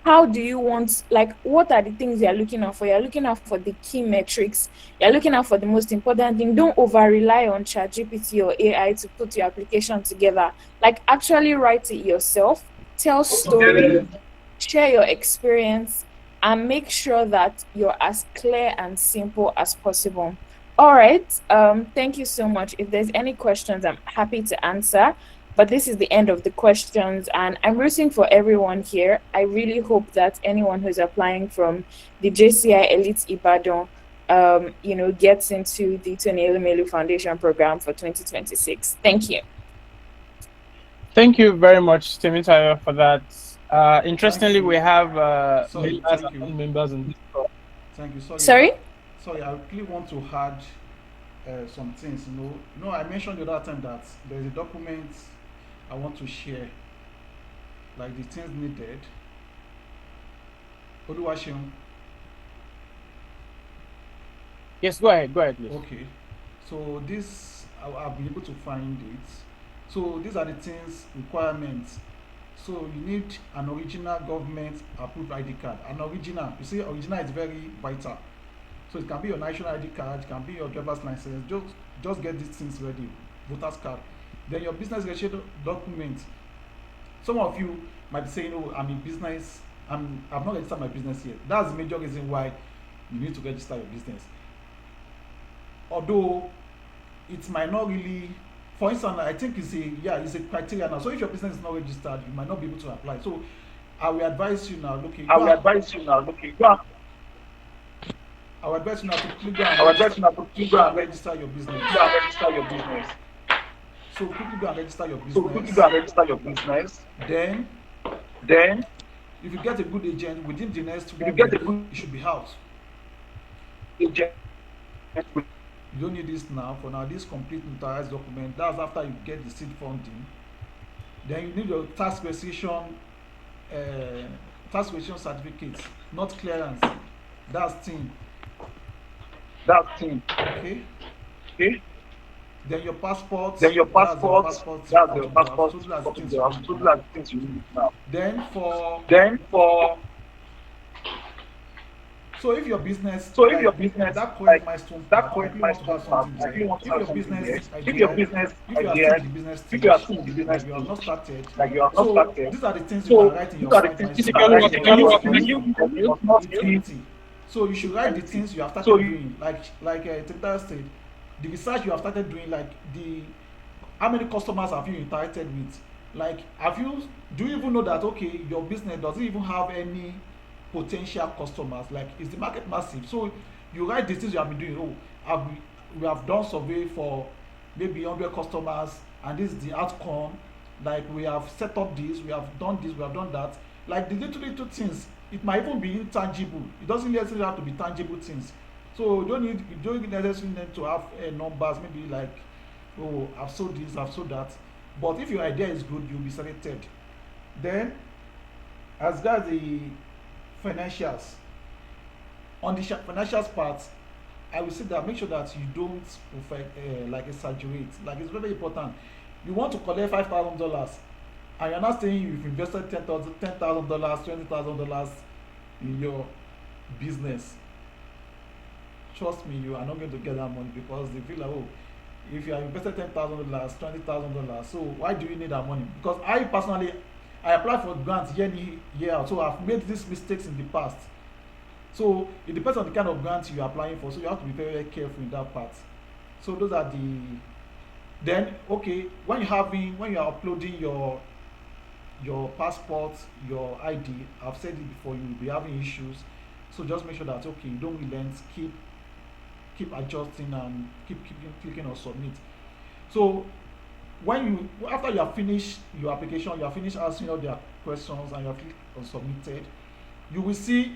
S4: How do you want, like, what are the things you're looking out for? You're looking out for the key metrics. You're looking out for the most important thing. Don't over rely on ChatGPT or AI to put your application together. Like, actually write it yourself, tell stories, share your experience, and make sure that you're as clear and simple as possible. All right. Thank you so much. If there's any questions, I'm happy to answer. But this is the end of the questions, and I'm rooting for everyone here. I really hope that anyone who's applying from the JCI Elite Ibadan, gets into the Elumelu Foundation program for 2026. Thank you.
S1: Thank you very much, Temitayo, for that. Interestingly, we have members in this call.
S3: Thank you.
S4: Sorry?
S3: Sorry, I really want to add some things. I mentioned the other time that there's a document I want to share, like the things needed. Oluwaseun.
S1: Yes, go ahead, please.
S3: Okay. So this, I've been able to find it. So these are the things, requirements. So you need an original government approved ID card. An original, you see, original is very vital. So it can be your national ID card, it can be your driver's license. Just get these things ready. Voter's card. Then your business registration document. Some of you might be saying, "Oh, I'm in business. I've not registered my business yet." That's the major reason why you need to register your business. Although it might not really, for instance, I think it's a criteria now. So if your business is not registered, you might not be able to apply. So I will advise you now. Go and register your business. So quickly go and register your business. Then if you get a good agent within the next 1 week, it should be out. You don't need this now. For now, this complete notarized document. That's after you get the seed funding. Then you need your tax registration certificate, not clearance. That's thing.
S5: That's thing.
S3: Okay.
S5: Okay.
S3: Then your passport.
S5: Then your
S3: That's your
S5: passport.
S3: passport
S5: That's your
S3: photograph.
S5: passport
S3: So those are the things you
S5: photograph.
S3: need
S5: So those
S3: now.
S5: are the things you need now.
S3: Then for
S5: Then for
S3: so if your business
S5: so if
S3: like
S5: your business
S3: that current
S5: like
S3: milestone
S5: that
S3: part, I
S5: current
S3: really want to
S5: milestone
S3: have
S5: part,
S3: something
S5: I
S3: there.
S5: really want to
S3: If
S5: have
S3: your
S5: something
S3: business
S5: here. If your
S3: idea,
S5: business
S3: if you are still in
S5: idea,
S3: the business
S5: if you are
S3: stage,
S5: still in the business
S3: like you have not
S5: stage,
S3: started,
S5: like you have not
S3: so
S5: started,
S3: these are the things you can
S5: so
S3: write in
S5: these
S3: your
S5: are the
S3: five
S5: things
S1: Please,
S5: you
S1: you
S3: milestone
S5: can
S1: can
S3: because
S5: write
S3: it
S5: in
S1: you
S5: your
S3: must
S1: can
S3: not
S1: you
S5: five
S1: walk me
S3: finish
S1: through?
S5: milestone because it must not finish.
S3: eternity. So you should write the things you have started
S5: So you
S3: doing, like Temitayo said, the research you have started doing, like the how many customers have you interacted with, like have you do you even know that okay your business doesn't even have any potential customers, like is the market massive? So you write the things you have been doing. Oh, we have done survey for maybe 100 customers and this is the outcome, like we have set up this, we have done this, we have done that, like the little things. It might even be intangible, it doesn't necessarily have to be tangible things. So you don't necessarily need to have numbers, maybe like oh I've sold this, I've sold that. But if your idea is good, you'll be selected. Then as regards the financials, on the financials part, I will say that make sure that you don't like exaggerate. Like it's very important. You want to collect $5,000 and you're not saying you've invested $10,000, $20,000 in your business. Trust me, you are not going to get that money because they feel like, oh, if you have invested $10,000, $20,000, so why do you need that money? Because I personally, I apply for grants year in year out, so I've made these mistakes in the past. So it depends on the kind of grant you are applying for, so you have to be very, very careful in that part. So those are the then okay when you are uploading your passport, your ID, I've said it before, you will be having issues. So just make sure that okay you don't relent, keep adjusting and keep clicking on submit. So when you after you have finished your application, you have finished answering all their questions and you have clicked on submitted, you will see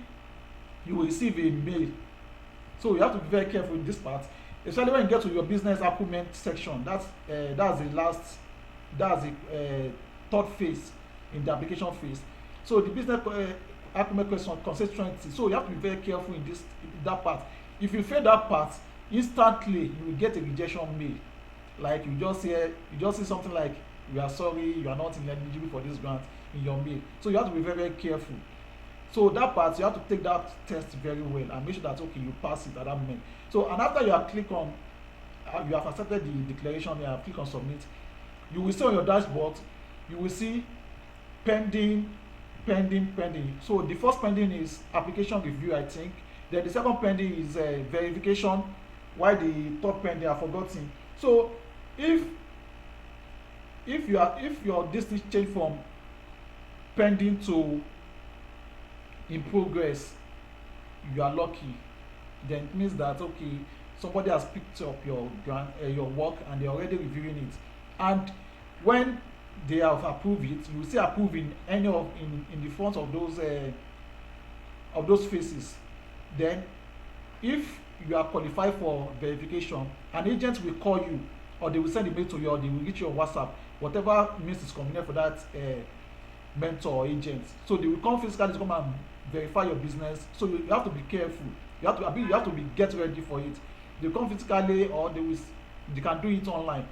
S3: you will receive a mail. So you have to be very careful in this part, especially when you get to your business document section. That's the last, that's the third phase in the application phase. So the business document question consists 20. So you have to be very careful in that part. If you fail that part, instantly you will get a rejection mail. Like you just see something like we are sorry, you are not eligible for this grant in your mail. So you have to be very, very careful. So that part you have to take that test very well and make sure that okay you pass it at that moment. So and after you have clicked on you have accepted the declaration, you have clicked on submit, you will see on your dashboard, you will see pending, pending. So the first pending is application review, I think. Then the second pending is verification, while the third pending are forgotten. So if your this thing change from pending to in progress, you are lucky. Then it means that okay somebody has picked up your work and they're already reviewing it. And when they have approved it, you will see approve in any of in the front of those phases. Then if you are qualified for verification, an agent will call you or they will send a mail to you or they will reach you on WhatsApp, whatever means is convenient for that mentor or agent. So they will come physically to come and verify your business. So you have to be careful. You have to be get ready for it. They come physically or they can do it online.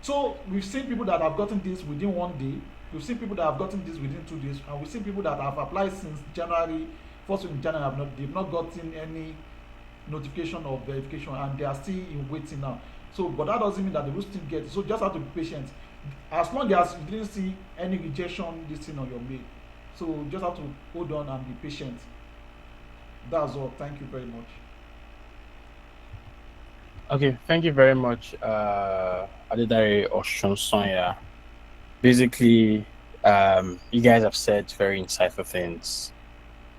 S3: So we've seen people that have gotten this within 1 day. We've seen people that have gotten this within 2 days, and we've seen people that have applied since January, first week in January, they've not gotten any notification of verification, and they are still in waiting now. So, but that doesn't mean that they will still get it. So just have to be patient. As long as you didn't see any rejection this thing on your mail, so just have to hold on and be patient. That's all. Thank you very much.
S1: Okay, thank you very much, Adedare Osunsanya. Basically, you guys have said very insightful things.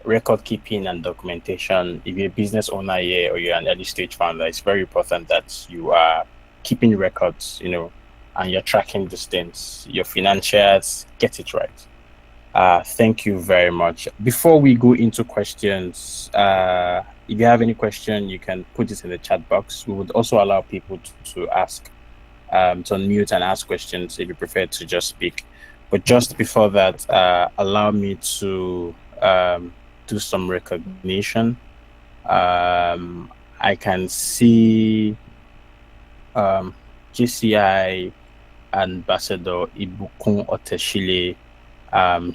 S1: Record keeping and documentation. If you're a business owner here or you're an early stage founder, it's very important that you are keeping records, and you're tracking these things. Your financials, get it right. Thank you very much. Before we go into questions, if you have any question, you can put it in the chat box. We would also allow people to ask, to unmute and ask questions if you prefer to just speak. But just before that, allow me to do some recognition. I can see JCI Ambassador Ibukun Oteshile.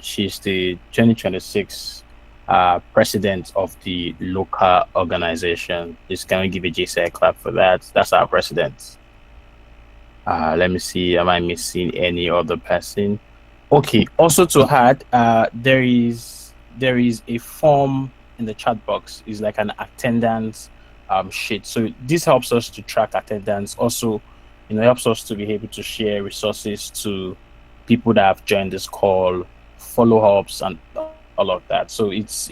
S1: She's the 2026 president of the local organization. Please, can we give a JCI clap for that? That's our president. Let me see. Am I missing any other person? Okay. Also to add, there is a form in the chat box. It's like an attendance sheet. So this helps us to track attendance. Also, helps us to be able to share resources to people that have joined this call, follow-ups, and all of that. So it's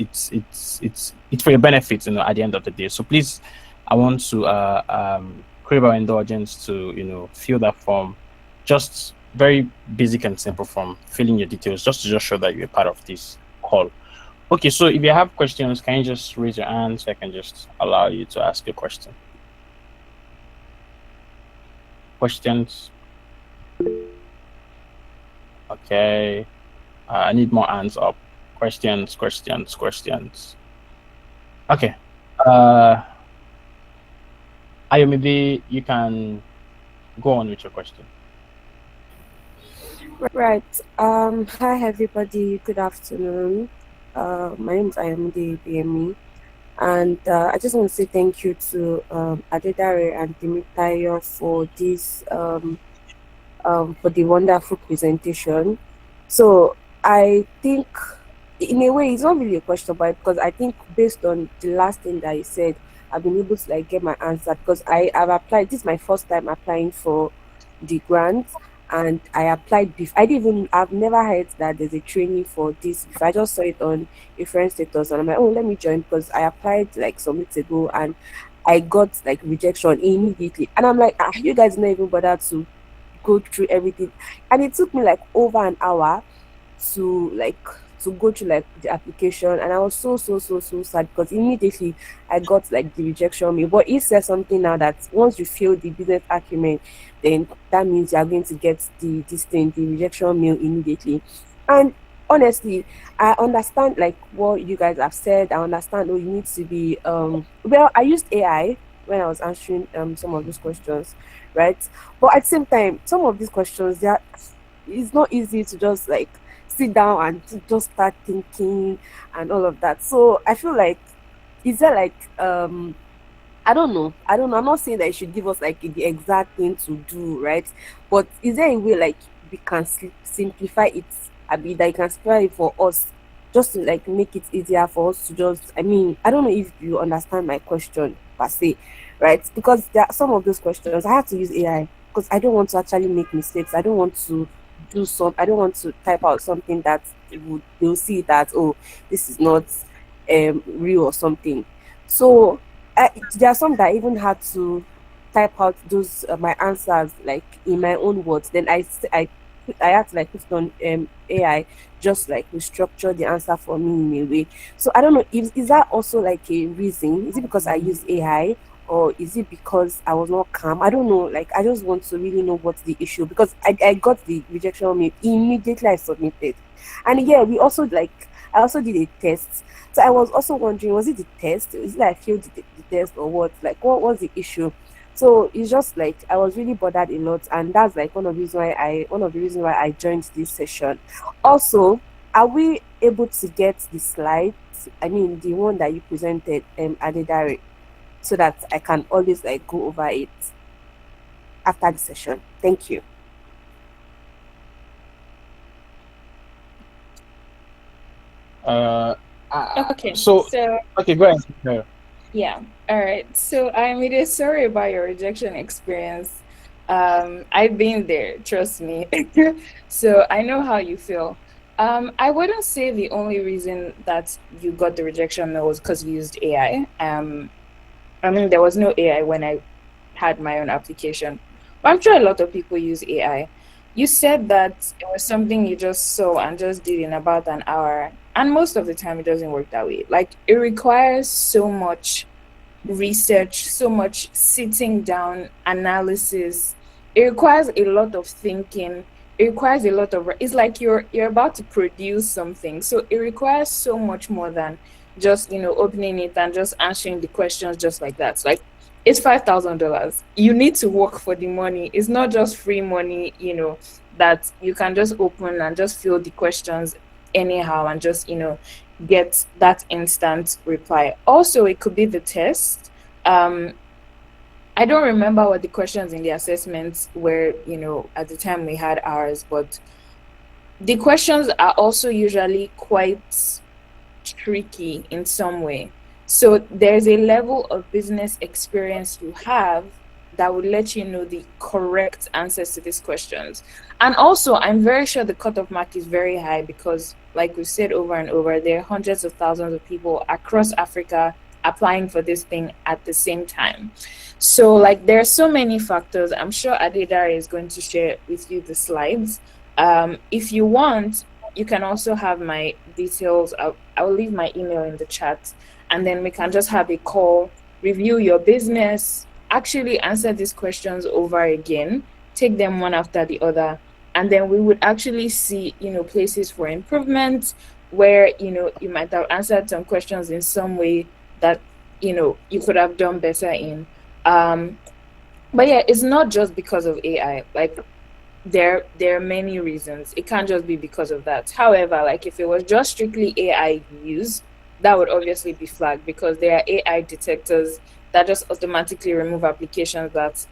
S1: for your benefit, at the end of the day. So please, I want to crave our indulgence to fill that form. Just very basic and simple form, filling your details, just to show that you're part of this call. Okay, so if you have questions, can you just raise your hand so I can just allow you to ask your question? Questions? Okay. I need more hands up. Questions. Okay. Ayomide, you can go on with your question.
S6: Right. Hi everybody. Good afternoon. My name is Ayomide BME, and I just want to say thank you to Adedare and Temitayo for this for the wonderful presentation. So I think, in a way, it's not really a question, but because I think based on the last thing that you said, I've been able to get my answer, because I have applied. This is my first time applying for the grant, and I applied before. I've never heard that there's a training for this. If I just saw it on a friend's status, and I'm like, oh, let me join, because I applied some weeks ago, and I got rejection immediately, and I'm like, you guys not even bother to go through everything, and it took me over an hour to go through the application, and I was so sad, because immediately I got the rejection mail. But it says something now that once you fail the business acumen, then that means you are going to get the rejection mail immediately. And honestly, I understand what you guys have said. I understand, you need to be well, I used AI when I was answering some of those questions, right? But at the same time, some of these questions, it's not easy to just sit down and to just start thinking and all of that. So I feel is there I don't know. I'm not saying that you should give us the exact thing to do, right? But is there a way we can simplify it a bit, that you can simplify it for us, just to make it easier for us to just, I don't know if you understand my question per se, right? Because there are some of those questions I have to use AI, because I don't want to actually make mistakes. I don't want to I don't want to type out something that they'll see that, oh, this is not real or something. So there are some that I even had to type out those my answers in my own words. Then I had to put it on AI, just restructure the answer for me in a way. So I don't know, is that also a reason? Is it because I use AI, or is it because I was not calm? I don't know. I just want to really know what's the issue, because I got the rejection mail immediately I submitted. And yeah, we also I also did a test. So I was also wondering, was it the test? Is it I failed the test, or what? What was the issue? So it's just I was really bothered a lot, and that's one of the reasons why I joined this session. Also, are we able to get the slides? I mean, the one that you presented, Adedare, so that I can always go over it after the session. Thank you.
S4: Okay.
S1: So okay, go ahead.
S4: Yeah. All right. So I'm really sorry about your rejection experience. I've been there, trust me. So I know how you feel. I wouldn't say the only reason that you got the rejection mail was because you used AI. There was no AI when I had my own application. But I'm sure a lot of people use AI. You said that it was something you just saw and just did in about an hour. And most of the time, it doesn't work that way. It requires so much research, so much sitting down, analysis. It requires a lot of thinking. it requires a lot of, it's like you're about to produce something, so it requires so much more than just opening it and just answering the questions just like that. So, like, it's $5,000. You need to work for the money. It's not just free money, that you can just open and just fill the questions anyhow and just get that instant reply. Also, it could be the test. I don't remember what the questions in the assessments were, at the time we had ours, but the questions are also usually quite tricky in some way. So there's a level of business experience you have that would let you know the correct answers to these questions. And also, I'm very sure the cutoff mark is very high because, like we said over and over, there are hundreds of thousands of people across Africa applying for this thing at the same time. So, like, there are so many factors. I'm sure Adedare is going to share with you the slides. If you want, you can also have my details. I'll leave my email in the chat, and then we can just have a call, review your business, actually answer these questions over again, take them one after the other, and then we would actually see, places for improvement where, you might have answered some questions in some way that, you could have done better in. But yeah, it's not just because of AI. Like, there are many reasons. It can't just be because of that. However, like, if it was just strictly AI use, that would obviously be flagged because there are AI detectors that just automatically remove applications that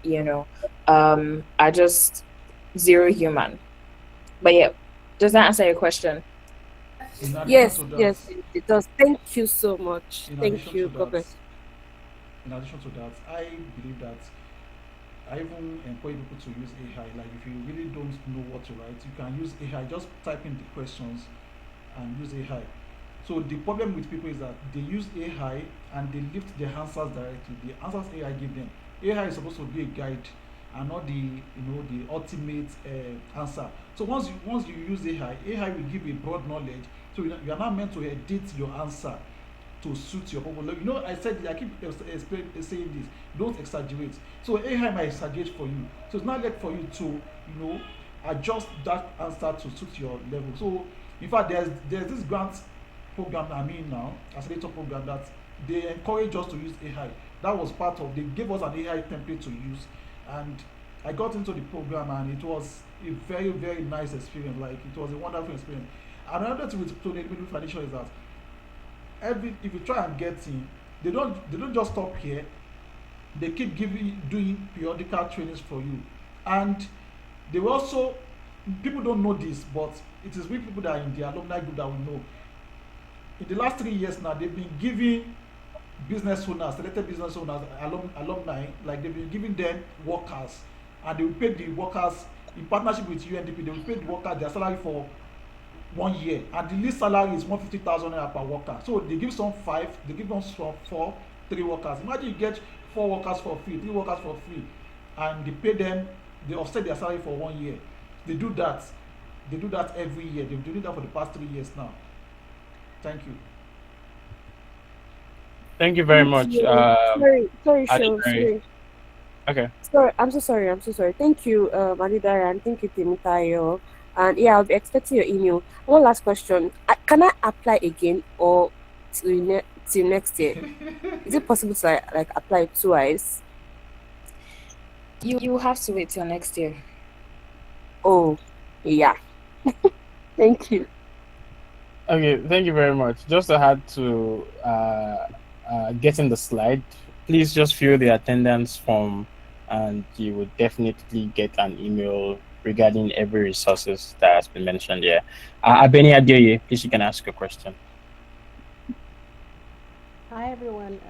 S4: are just zero human. But yeah, does that answer your question?
S3: In addition
S6: Yes,
S3: to that,
S6: yes, it does. Thank you so much.
S3: in
S6: Thank
S3: addition to
S6: you. God
S3: that,
S6: bless.
S3: in addition to that, I believe that I even encourage people to use AI. Like, if you really don't know what to write, you can use AI. Just type in the questions and use AI. So the problem with people is that they use AI and they lift their answers directly. The answers AI give them. AI is supposed to be a guide and not the ultimate answer. So once you use AI will give a broad knowledge. So you are not meant to edit your answer to suit your purpose. Like, I said I keep saying this. Don't exaggerate. So AI might exaggerate for you. So it's not left for you to adjust that answer to suit your level. So in fact, there's this grant program I'm in now, accelerator program, that they encourage us to use AI. That was part of, they gave us an AI template to use, and I got into the program, and it was a very, very nice experience. Like, it was a wonderful experience. Another thing with Elumelu Foundation is that if you try and get in, they don't just stop here. They keep doing periodical trainings for you, and they will also, people don't know this, but it is we people that are in the alumni group that will know. In the last 3 years now, they've been giving business owners, selected business owners, alumni, like, they've been giving them workers, and they will pay the workers in partnership with UNDP. They will pay the workers their salary for 1 year, and the least salary is 150,000 naira per worker. So they give some five, they give them some four, three workers. Imagine you get 4 workers for free, 3 workers for free, and they pay them, they offset their salary for 1 year. They do that. They do that every year. They've been doing that for the past 3 years now. Thank you.
S1: Thank you very
S6: Thank
S1: much,
S6: you. Sorry, Sean.
S1: Adedare.
S6: Sorry.
S1: Okay.
S6: Sorry, I'm so sorry. I'm so sorry. Thank you, Adedare, and thank you, Temitayo. And yeah, I'll be expecting your email. One last question. Can I apply again or till next year? Is it possible to like apply twice?
S4: You have to wait till next year.
S6: Oh, yeah. Thank you.
S1: Okay, thank you very much. Just to add to getting the slide, please just fill the attendance form, and you would definitely get an email regarding every resources that has been mentioned here. Abeni Adeoye, please, you can ask a question.
S7: Hi everyone,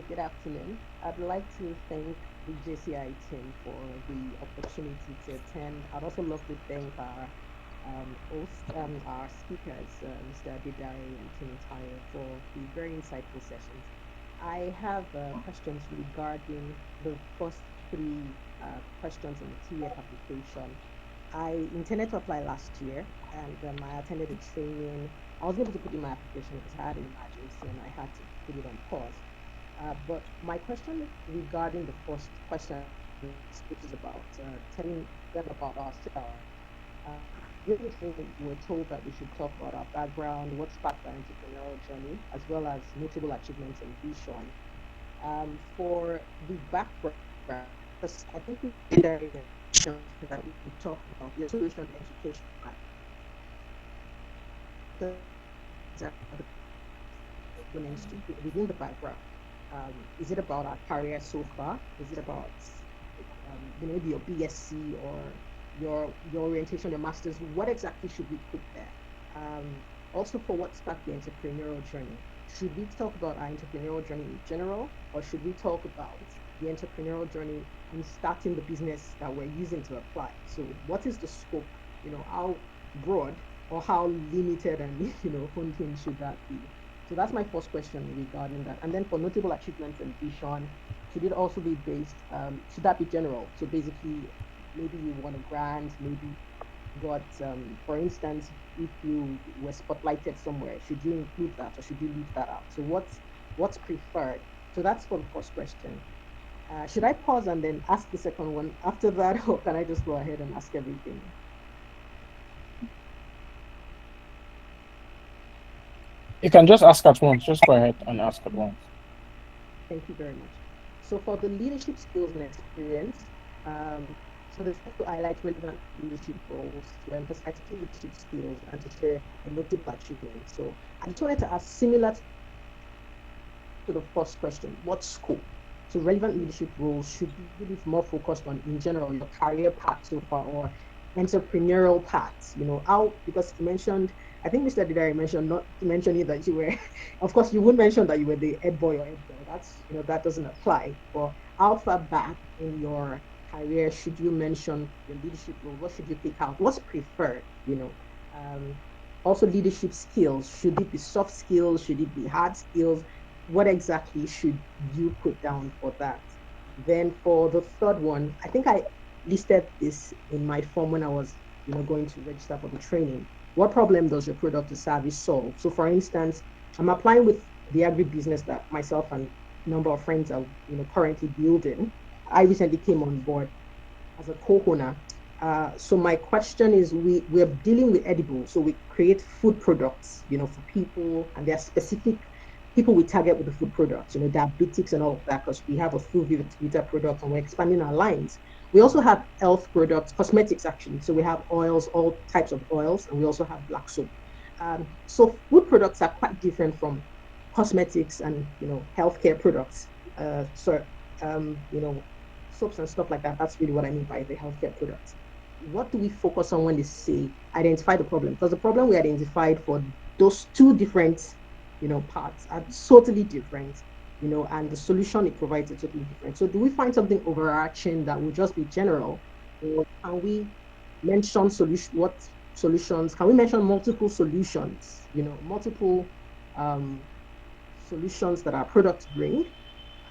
S7: good afternoon. I'd like to thank the JCI team for the opportunity to attend. I'd also love to thank our speakers, Mr. Adedare and Temitayo, for the very insightful sessions. I have questions regarding the first three questions in the TEF application. I intended to apply last year, and I attended a training. I was able to put in my application because I had an emergency and I had to put it on pause. But my question regarding the first question, which is about telling them about ourselves. During the training, we were told that we should talk about our background, what sparked our entrepreneurial journey, as well as notable achievements and vision. For the background, because I think we did that in that we could talk about your solution education plan. The components within the background. Is it about our career so far? Is it about maybe your BSc or your orientation, your masters? What exactly should we put there? Also, for what sparked the entrepreneurial journey? Should we talk about our entrepreneurial journey in general, or should we talk about the entrepreneurial journey in starting the business that we're using to apply? So, what is the scope? How broad or how limited and honed in should that be? So that's my first question regarding that. And then for notable achievements and vision, should it also be based? Should that be general? So basically, maybe you won a grant, maybe got, for instance, if you were spotlighted somewhere, should you include that or should you leave that out? So what's preferred? So that's for the first question. Should I pause and then ask the second one after that, or can I just go ahead and ask everything?
S1: You can just ask at once. Just go ahead and ask at once.
S7: Thank you very much. So for the leadership skills and experience, so there's to highlight relevant leadership roles, to emphasize key leadership skills, and to share a notable achievement. So I just wanted to ask, similar to the first question, what scope? So relevant leadership roles should be more focused on, in general, your career path so far or entrepreneurial paths. How, because you mentioned, I think Mr. Didari mentioned, not mentioning that you were, of course, you would mention that you were the head boy or head girl. That's, that doesn't apply. But how far back in your career should you mention your leadership role? What should you pick out? What's preferred? Also leadership skills. Should it be soft skills? Should it be hard skills? What exactly should you put down for that? Then for the third one, I think I listed this in my form when I was, going to register for the training. What problem does your product or service solve? So for instance, I'm applying with the agribusiness that myself and a number of friends are, currently building. I recently came on board as a co-owner. So my question is, we're dealing with edibles, so we create food products, for people, and there are specific people we target with the food products, diabetics and all of that, because we have a full Vita product and we're expanding our lines. We also have health products, cosmetics actually. So we have oils, all types of oils, and we also have black soap. So food products are quite different from cosmetics and healthcare products. Soaps and stuff like that. That's really what I mean by the healthcare products. What do we focus on when they say identify the problem? Because the problem we identified for those two different parts are totally different, and the solution it provides is totally different. So do we find something overarching that will just be general, or can we mention what solutions? Can we mention multiple solutions? Multiple solutions that our products bring,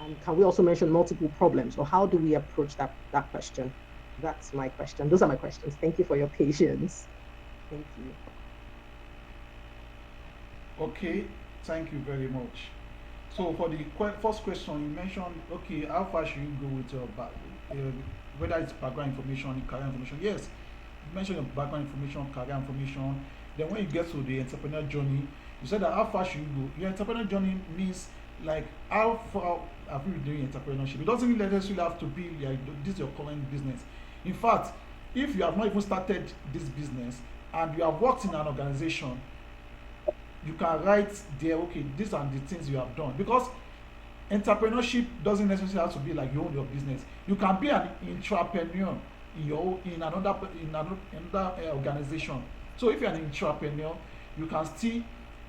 S7: and can we also mention multiple problems, or how do we approach that question? That's my question. Those are my questions. Thank you for your patience. Thank you.
S3: Okay, thank you very much. So for the first question, you mentioned, okay, how far should you go with your whether it's background information, career information? Yes, you mentioned your background information, career information. Then when you get to the entrepreneur journey, you said that how far should you go? Your entrepreneur journey means like how far have you been doing entrepreneurship? It doesn't necessarily have to be like this is your current business. In fact, if you have not even started this business and you have worked in an organization, you can write there, okay, these are the things you have done, because entrepreneurship doesn't necessarily have to be like you own your business. You can be an entrepreneur in another organization. So if you're an entrepreneur, you can still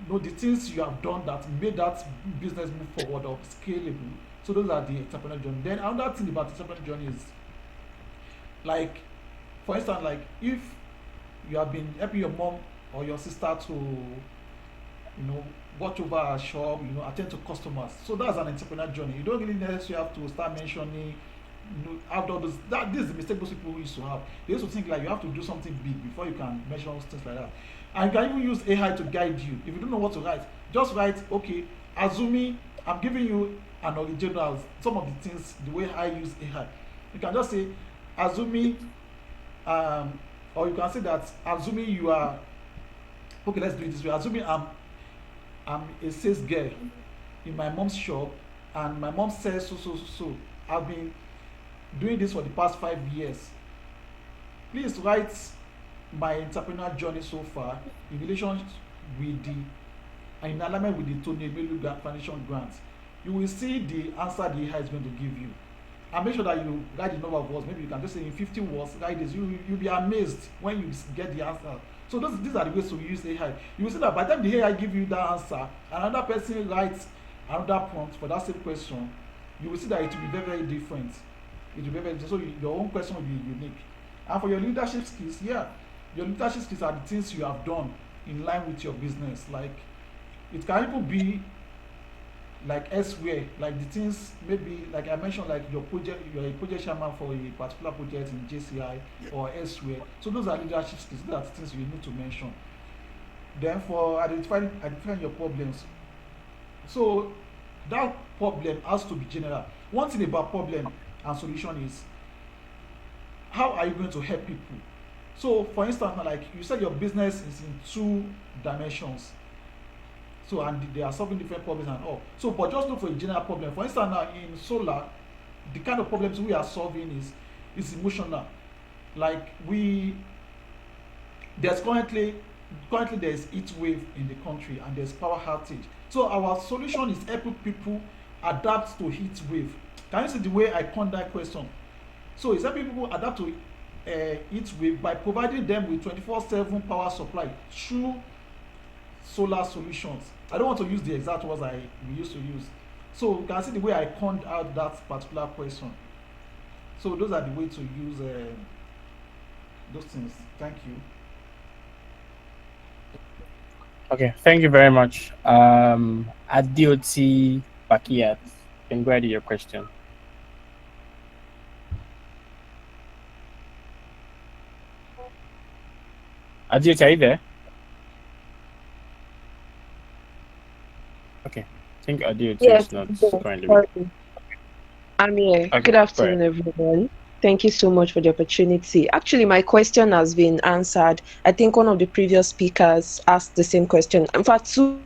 S3: know the things you have done that made that business move forward or scalable. So those are the entrepreneur journey. Then another thing about entrepreneur journey is like, for instance, like if you have been helping your mom or your sister to watch over a shop, attend to customers. So that's an entrepreneur journey. You don't really necessarily have to start mentioning, have all those. This is the mistake most people used to have. They used to think like you have to do something big before you can mention things like that. And you can even use AI to guide you. If you don't know what to write, just write, okay, assuming I'm giving you an original, some of the things, the way I use AI. You can just say, assuming or you can say that assuming you are okay. Let's do it this way. Assuming I'm a sales girl in my mom's shop, and my mom says so. I've been doing this for the past 5 years. Please write my entrepreneurial journey so far in relation with the and in alignment with the Tony Elumelu Foundation grant. You will see the answer the AI is going to give you. And make sure that you write the number of words. Maybe you can just say in 50 words, write this. You'll be amazed when you get the answer. So these are the ways to use AI. You will see that by the time the AI give you that answer, another person writes another prompt for that same question, you will see that it will be very, very different. It will be very different. So your own question will be unique. And for your leadership skills, yeah, your leadership skills are the things you have done in line with your business. Like it can even be like elsewhere, like the things maybe like I mentioned, like your project, you're a project chairman for a particular project in JCI or elsewhere. So those are leadership skills. Those are the things you need to mention. Then for identifying your problems. So that problem has to be general. One thing about problem and solution is how are you going to help people? So for instance, like you said your business is in 2 dimensions. So and they are solving different problems and all. So but just look for a general problem. For instance, now in solar, the kind of problems we are solving is emotional. Like there's currently there's heat wave in the country and there's power outage. So our solution is helping people adapt to heat wave. Can you see the way I con that question? So it's helping people adapt to heat wave by providing them with 24/7 power supply through solar solutions. I don't want to use the exact words we used to use. So you can see the way I conned out that particular question. So those are the way to use those things. Thank you.
S1: Okay, thank you very much. Adioti Bakiyat, can go ahead with your question. Adioti, are you there? Okay, I think Adioti
S8: Yes,
S1: is not currently with.
S8: sorry. I'm here.
S1: Okay,
S8: Good
S1: go
S8: afternoon,
S1: ahead.
S8: everyone. Thank you so much for the opportunity. Actually, my question has been answered. I think one of the previous speakers asked the same question. In fact, two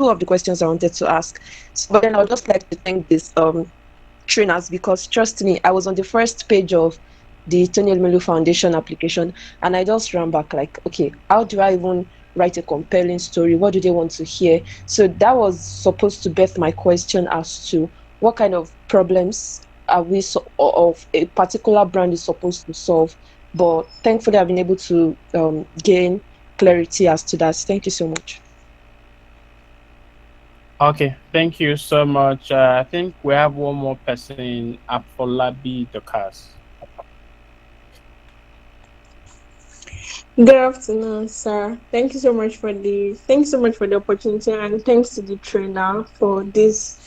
S8: of the questions I wanted to ask. So, but then I would just like to thank this trainers, because trust me, I was on the first page of the Tony Elumelu Foundation application, and I just ran back like, okay, how do I even write a compelling story? What do they want to hear? So that was supposed to birth my question as to what kind of problems are we of a particular brand is supposed to solve. But thankfully, I've been able to gain clarity as to that. Thank you so much.
S1: Okay, thank you so much. I think we have one more person, Apolabi Dokas.
S9: Good afternoon, sir. Thank you so much for the opportunity, and thanks to the trainer for this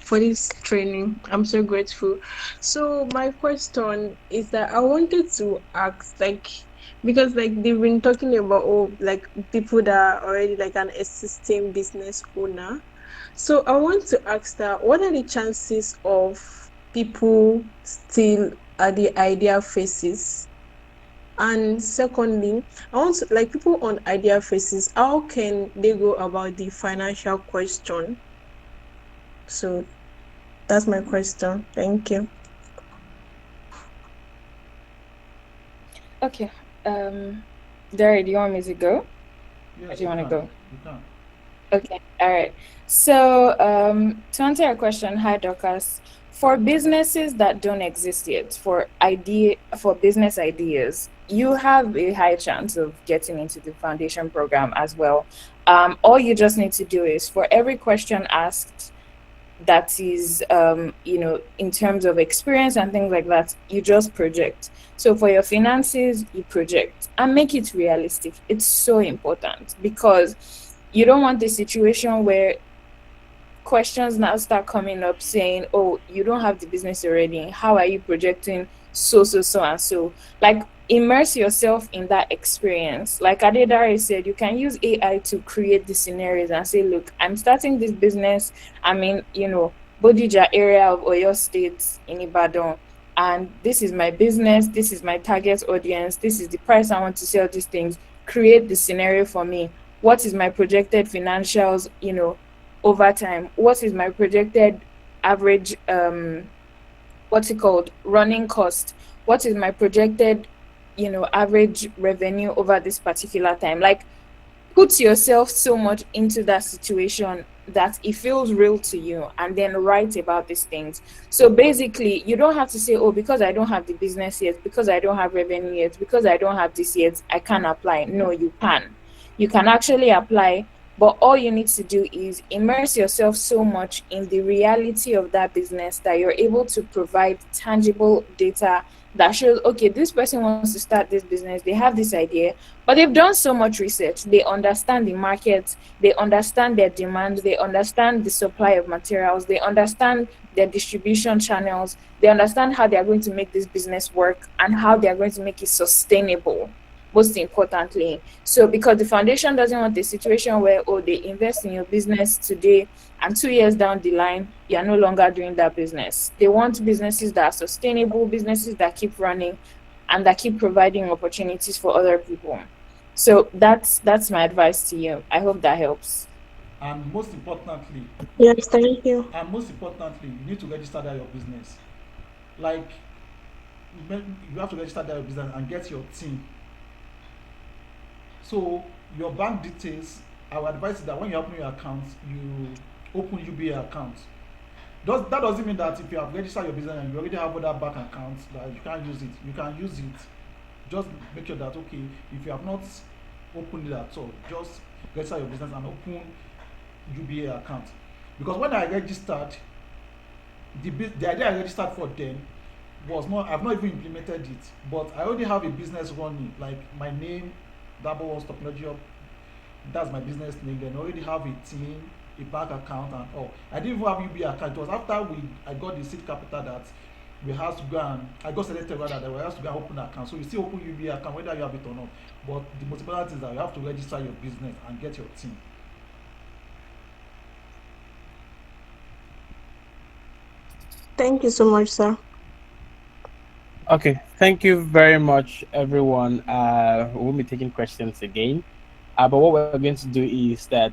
S9: for this training. I'm so grateful. So my question is that I wanted to ask, because they've been talking about people that are already like an existing business owner. So I want to ask that what are the chances of people still at the idea phases? And secondly, I want to, people on idea phases, how can they go about the financial question? So that's my question. Thank you.
S4: Okay. Derry, do you want me to go?
S3: Yes,
S4: Or do you want to go?
S3: You can.
S4: Okay, all right. So to answer your question, hi Dorcas. For businesses that don't exist yet, for business ideas, you have a high chance of getting into the foundation program as well. All you just need to do is for every question asked that is in terms of experience and things like that, you just project. So for your finances, you project and make it realistic. It's so important, because you don't want the situation where questions now start coming up saying, oh, you don't have the business already, how are you projecting so and so. Like, immerse yourself in that experience. Like Adedare said, you can use AI to create the scenarios and say, look, I'm starting this business, I'm in Bodija area of Oyo State in Ibadan, and this is my business, this is my target audience, this is the price I want to sell these things. Create the scenario for me. What is my projected financials, over time? What is my projected average what's it called, running cost? What is my projected average revenue over this particular time? Like, put yourself so much into that situation that it feels real to you, and then write about these things. So basically, you don't have to say, oh, because I don't have the business yet, because I don't have revenue yet, because I don't have this yet, I can't apply. No, you can. You can actually apply, but all you need to do is immerse yourself so much in the reality of that business that you're able to provide tangible data that shows, okay, this person wants to start this business, they have this idea, but they've done so much research, they understand the market, they understand their demand, they understand the supply of materials, they understand their distribution channels, they understand how they are going to make this business work and how they are going to make it sustainable, most importantly. So because the foundation doesn't want a situation where, oh, they invest in your business today and 2 years down the line, you're no longer doing that business. They want businesses that are sustainable, businesses that keep running and that keep providing opportunities for other people. So that's my advice to you. I hope that helps.
S3: And most importantly,
S9: Yes, thank you.
S3: you need to register that your business. Like, you have to register that your business and get your team. So your bank details, I would advise that when you open your account, you open UBA account. That doesn't mean that if you have registered your business and you already have other bank accounts that you can't use it. You can use it. Just make sure that, okay, if you have not opened it at all, just register your business and open UBA account. Because when I registered, the idea I registered for then was not, I've not even implemented it, but I already have a business running, like my name, Double One Technology Hub, that's my business name. Then I already have a team, a bank account, and all. I didn't even have UBA account. It was after I got the seed capital that we have to go and I got selected rather that we have to go and open an account. So you still open UBA account whether you have it or not. But the most important thing is that you have to register your business and get your team.
S9: Thank you so much, sir.
S1: Okay, thank you very much, everyone. We'll be taking questions again. But what we're going to do is that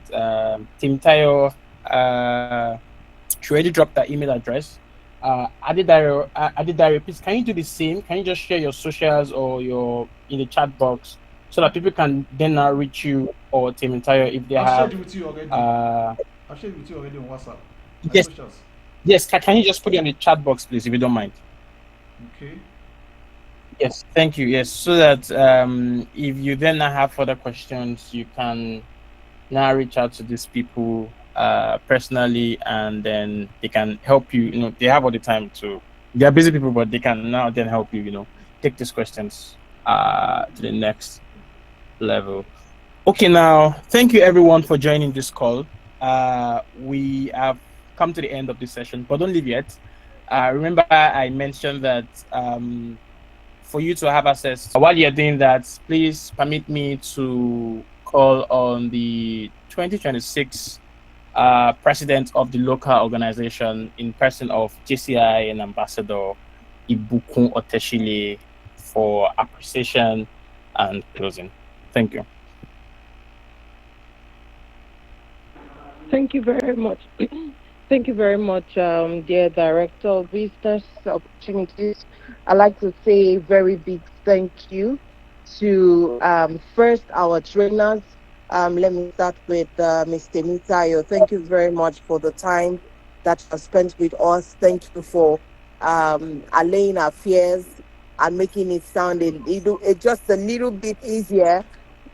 S1: Team Tayo, she already dropped that email address. Adedare, please, can you do the same? Can you just share your socials or your in the chat box so that people can then now reach you or Team Tayo if they
S3: I've
S1: have?
S3: shared it with you already. I've shared it with you already on WhatsApp.
S1: Yes.
S3: Socials.
S1: Yes. Can you just put it on the chat box, please, if you don't mind?
S3: Okay.
S1: Yes, thank you. Yes, so that if you then have further questions, you can now reach out to these people personally, and then they can help you. You know, they have all the time to. They are busy people, but they can now then help you. You know, take these questions to the next level. Okay, now thank you everyone for joining this call. We have come to the end of this session, but don't leave yet. Remember, I mentioned that for you to have access. While you're doing that, please permit me to call on the 2026 president of the local organization in person of JCI and Ambassador Ibukun Oteshile for appreciation and closing. Thank you.
S8: Thank you very much. Thank you very much, dear Director of Business Opportunities. I'd like to say a very big thank you to first our trainers. Let me start with Ms. Temitayo. Thank you very much for the time that you have spent with us. Thank you for allaying our fears and making it sound just a little bit easier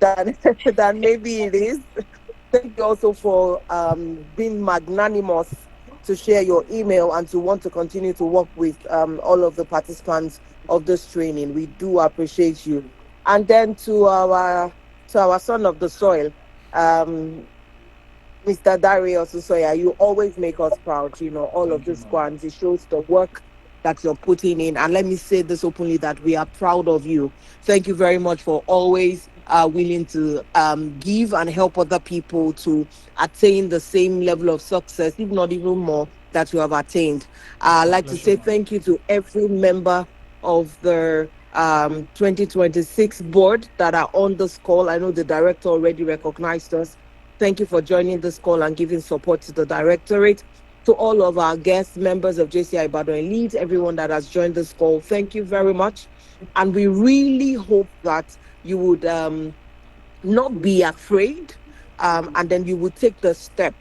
S8: than, than maybe it is. Thank you also for being magnanimous to share your email and to want to continue to work with all of the participants of this training. We do appreciate you. And then to our son of the soil, Mr. Adedare Osunsanya, you always make us proud. You know, all of these squads, it shows the work that you're putting in. And let me say this openly, that we are proud of you. Thank you very much for always willing to give and help other people to attain the same level of success, if not even more,
S10: that you have attained. I'd
S3: My
S10: like to say
S3: pleasure.
S10: thank you to every member of the 2026 board that are on this call. I know the director already recognized us. Thank you for joining this call and giving support to the directorate. To all of our guests, members of JCI Ibadan Elite, everyone that has joined this call, thank you very much. And we really hope that you would not be afraid, and then you would take the step.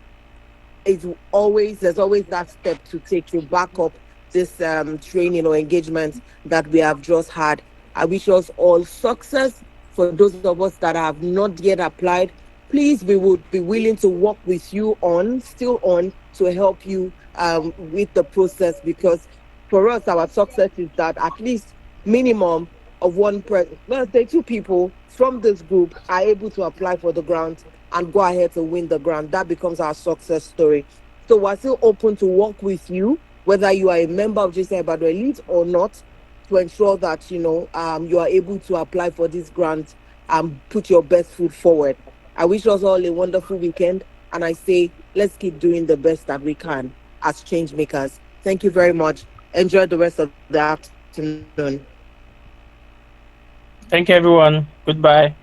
S10: There's always that step to take to back up this training or engagement that we have just had. I wish us all success. For those of us that have not yet applied, please, we would be willing to work with you to help you with the process, because for us our success is that at least minimum of let's say two people from this group are able to apply for the grant and go ahead to win the grant. That becomes our success story. So we're still open to work with you, whether you are a member of JCI Ibadan Elite or not, to ensure that you are able to apply for this grant and put your best foot forward. I wish us all a wonderful weekend, and I say let's keep doing the best that we can as change makers. Thank you very much. Enjoy the rest of the afternoon.
S1: Thank you, everyone. Goodbye.